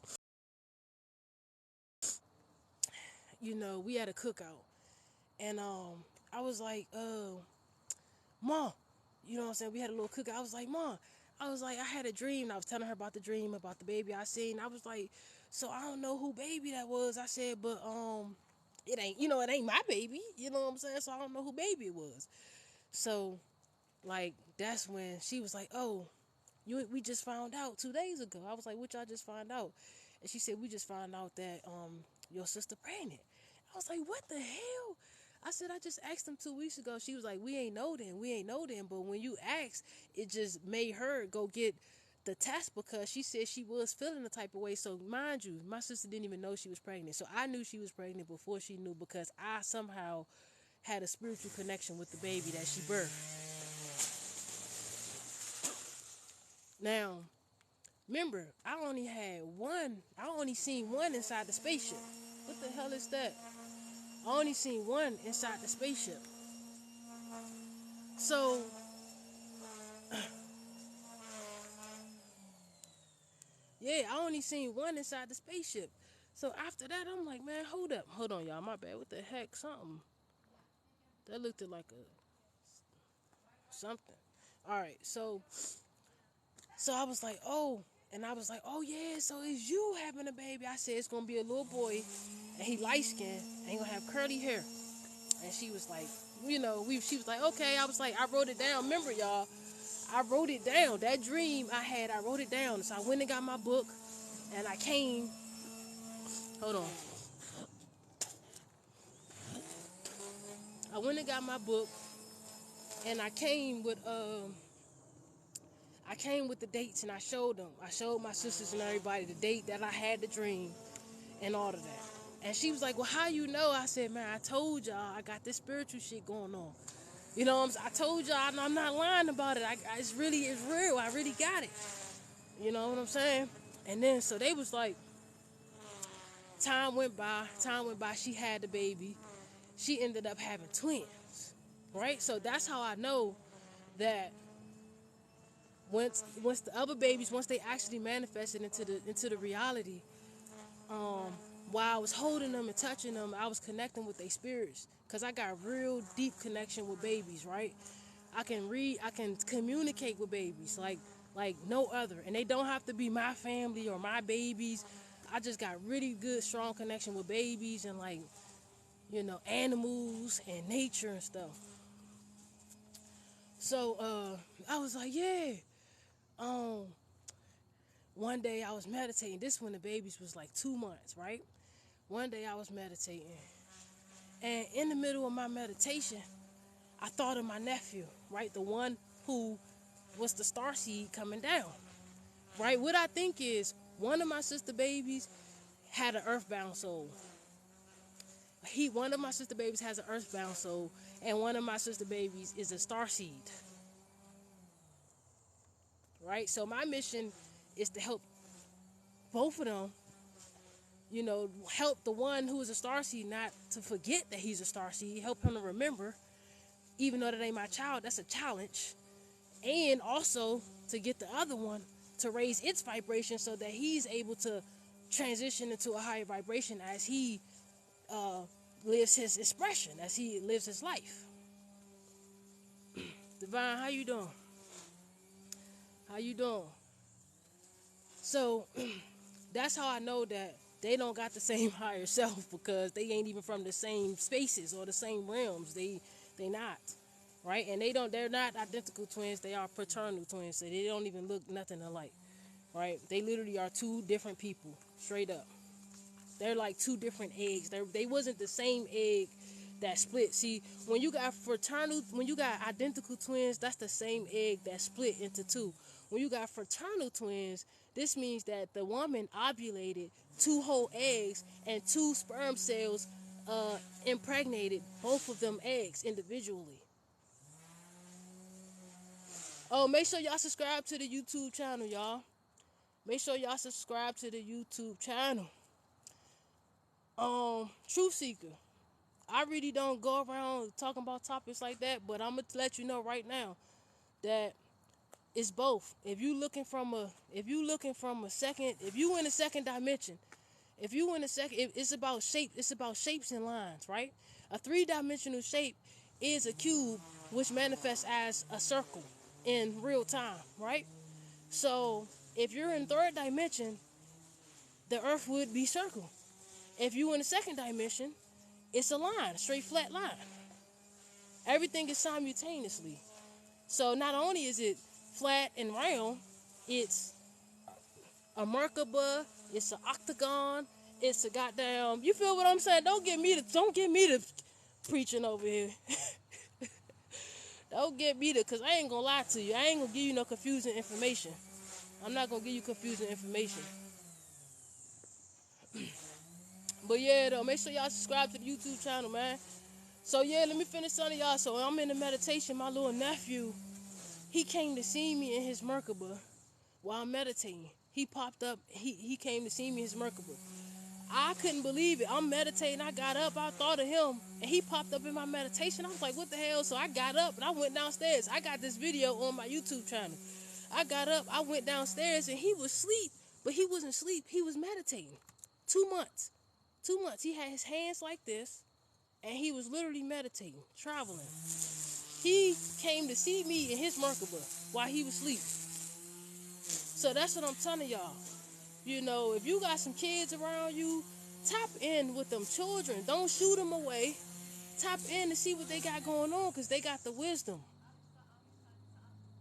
you know, we had a cookout, and I was like, Mom, you know what I'm saying? We had a little cookout. I was like, Mom, I was like, I had a dream, and I was telling her about the dream about the baby I seen. I was like, so I don't know who baby that was. I said, but it ain't, it ain't my baby. You know what I'm saying? So I don't know who baby it was. So like that's when she was like, oh, we just found out 2 days ago. I was like, what y'all just find out? And she said, we just found out that your sister pregnant. I was like, what the hell? I said, I just asked them 2 weeks ago. She was like, we ain't know then. But when you asked, it just made her go get the test, because she said she was feeling the type of way. So mind you, my sister didn't even know she was pregnant. So I knew she was pregnant before she knew, because I somehow had a spiritual connection with the baby that she birthed. Now, remember, I only seen one inside the spaceship. What the hell is that? I only seen one inside the spaceship. So, yeah, I only seen one inside the spaceship. So after that, I'm like, man, hold up. Hold on, y'all. My bad. What the heck? Something. That looked like something. Alright, so I was like, oh. And I was like, oh yeah, so it's you having a baby. I said, it's going to be a little boy. And he light skinned. And he going to have curly hair. And she was like, she was like, okay. I was like, I wrote it down. Remember, y'all, I wrote it down. That dream I had, I wrote it down. So I went and got my book, and I came. Hold on. I went and got my book, and I came with the dates, and I showed them. I showed my sisters and everybody the date that I had the dream and all of that. And she was like, well, how you know? I said, man, I told y'all I got this spiritual shit going on. You know what I'm saying? I told y'all, I'm not lying about it. It's real. I really got it. You know what I'm saying? And then, so they was like, time went by. She had the baby. she ended up having twins, right? So that's how I know that once the other babies, once they actually manifested into the reality, while I was holding them and touching them, I was connecting with their spirits, because I got real deep connection with babies, right? I can communicate with babies like no other, and they don't have to be my family or my babies. I just got really good, strong connection with babies and, like, animals and nature and stuff. So I was like, yeah. One day I was meditating. This when the babies was like 2 months, right? One day I was meditating, and in the middle of my meditation, I thought of my nephew, right? The one who was the starseed coming down, right? What I think is, one of my sister babies had an earthbound soul. One of my sister babies has an earthbound soul, and one of my sister babies is a starseed, right? So my mission is to help both of them, help the one who is a starseed not to forget that he's a starseed, help him to remember, even though that ain't my child, that's a challenge. And also to get the other one to raise its vibration so that he's able to transition into a higher vibration as he lives his expression, as he lives his life. Divine, how you doing? How you doing? So that's how I know that they don't got the same higher self, because they ain't even from the same spaces or the same realms. They not. Right? And they're not identical twins, they are fraternal twins, so they don't even look nothing alike. Right? They literally are two different people, straight up. They're like two different eggs. They wasn't the same egg that split. See, when you got identical twins, that's the same egg that split into two. When you got fraternal twins, this means that the woman ovulated 2 whole eggs, and 2 sperm cells impregnated both of them eggs individually. Oh, make sure y'all subscribe to the YouTube channel, y'all. Make sure y'all subscribe to the YouTube channel. Truth Seeker. I really don't go around talking about topics like that, but I'm gonna let you know right now that it's both. If you in a second dimension, it's about shape. It's about shapes and lines, right? A 3-dimensional shape is a cube, which manifests as a circle in real time, right? So if you're in 3rd dimension, the Earth would be circle. If you're in the 2nd dimension, it's a line, a straight flat line. Everything is simultaneously. So not only is it flat and round, it's a Merkaba, it's an octagon, it's a goddamn, you feel what I'm saying? Don't get me to preaching over here. Don't get me to, because I ain't gonna lie to you. I ain't gonna give you no confusing information. I'm not gonna give you confusing information. But yeah, though, make sure y'all subscribe to the YouTube channel, man. So yeah, let me finish telling y'all. So I'm in the meditation. My little nephew, he came to see me in his Merkaba while I'm meditating. He popped up. He came to see me in his Merkaba. I couldn't believe it. I'm meditating. I got up. I thought of him, and he popped up in my meditation. I was like, what the hell? So I got up and I went downstairs. I got this video on my YouTube channel. I got up. I went downstairs, and he was asleep, but he wasn't asleep. He was meditating. 2 months. 2 months. He had his hands like this, and he was literally meditating, traveling. He came to see me in his Merkaba while he was asleep. So that's what I'm telling y'all. If you got some kids around you, tap in with them children. Don't shoot them away. Tap in to see what they got going on, because they got the wisdom.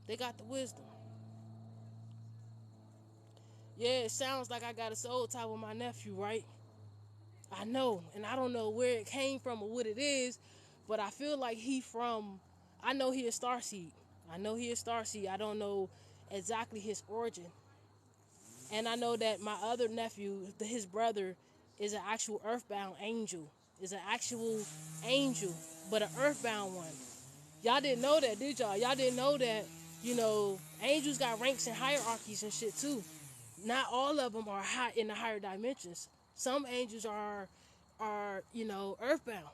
They got the wisdom. Yeah, it sounds like I got a soul tie with my nephew, right? I know, and I don't know where it came from or what it is, but I feel like I know he is starseed. I don't know exactly his origin. And I know that my other nephew, his brother, is an actual earthbound angel. Is an actual angel, but an earthbound one. Y'all didn't know that, did y'all? Y'all didn't know that, angels got ranks and hierarchies and shit too. Not all of them are high in the higher dimensions. Some angels are earthbound.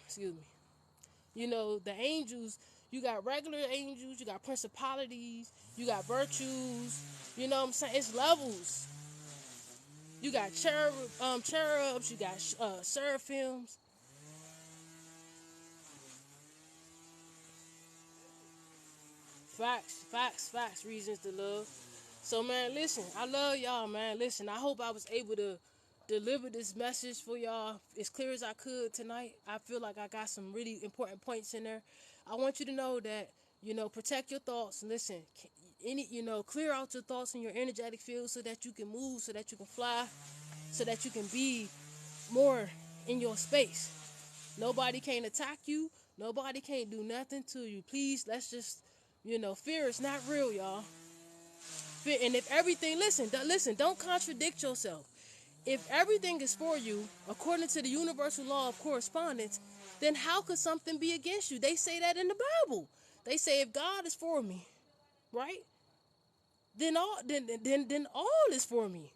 Excuse me. You know, the angels, you got regular angels, you got principalities, you got virtues, you know what I'm saying? It's levels. You got cherubs, you got seraphims. Facts, reasons to love. So, man, listen, I love y'all, man. Listen, I hope I was able to deliver this message for y'all as clear as I could tonight. I feel like I got some really important points in there. I want you to know that, you know, protect your thoughts. Listen, clear out your thoughts in your energetic field so that you can move, so that you can fly, so that you can be more in your space. Nobody can't attack you. Nobody can't do nothing to you. Please, let's just, fear is not real, y'all. Fear, and if everything, listen, don't contradict yourself. If everything is for you, according to the universal law of correspondence, then how could something be against you? They say that in the Bible. They say if God is for me, right? Then all is for me.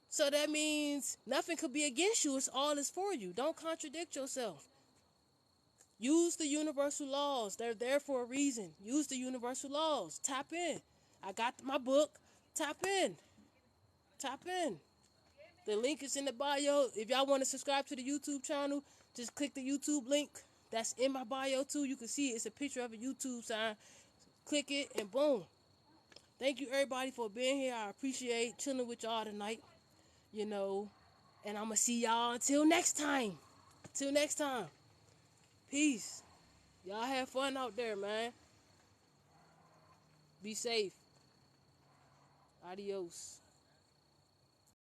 So that means nothing could be against you. It's all is for you. Don't contradict yourself. Use the universal laws. They're there for a reason. Use the universal laws. Tap in. I got my book. Tap in. Tap in. The link is in the bio. If y'all want to subscribe to the YouTube channel, just click the YouTube link. That's in my bio too. You can see it. It's a picture of a YouTube sign. Click it and boom. Thank you everybody for being here. I appreciate chilling with y'all tonight. And I'm going to see y'all until next time. Till next time. Peace. Y'all have fun out there, man. Be safe. Adios.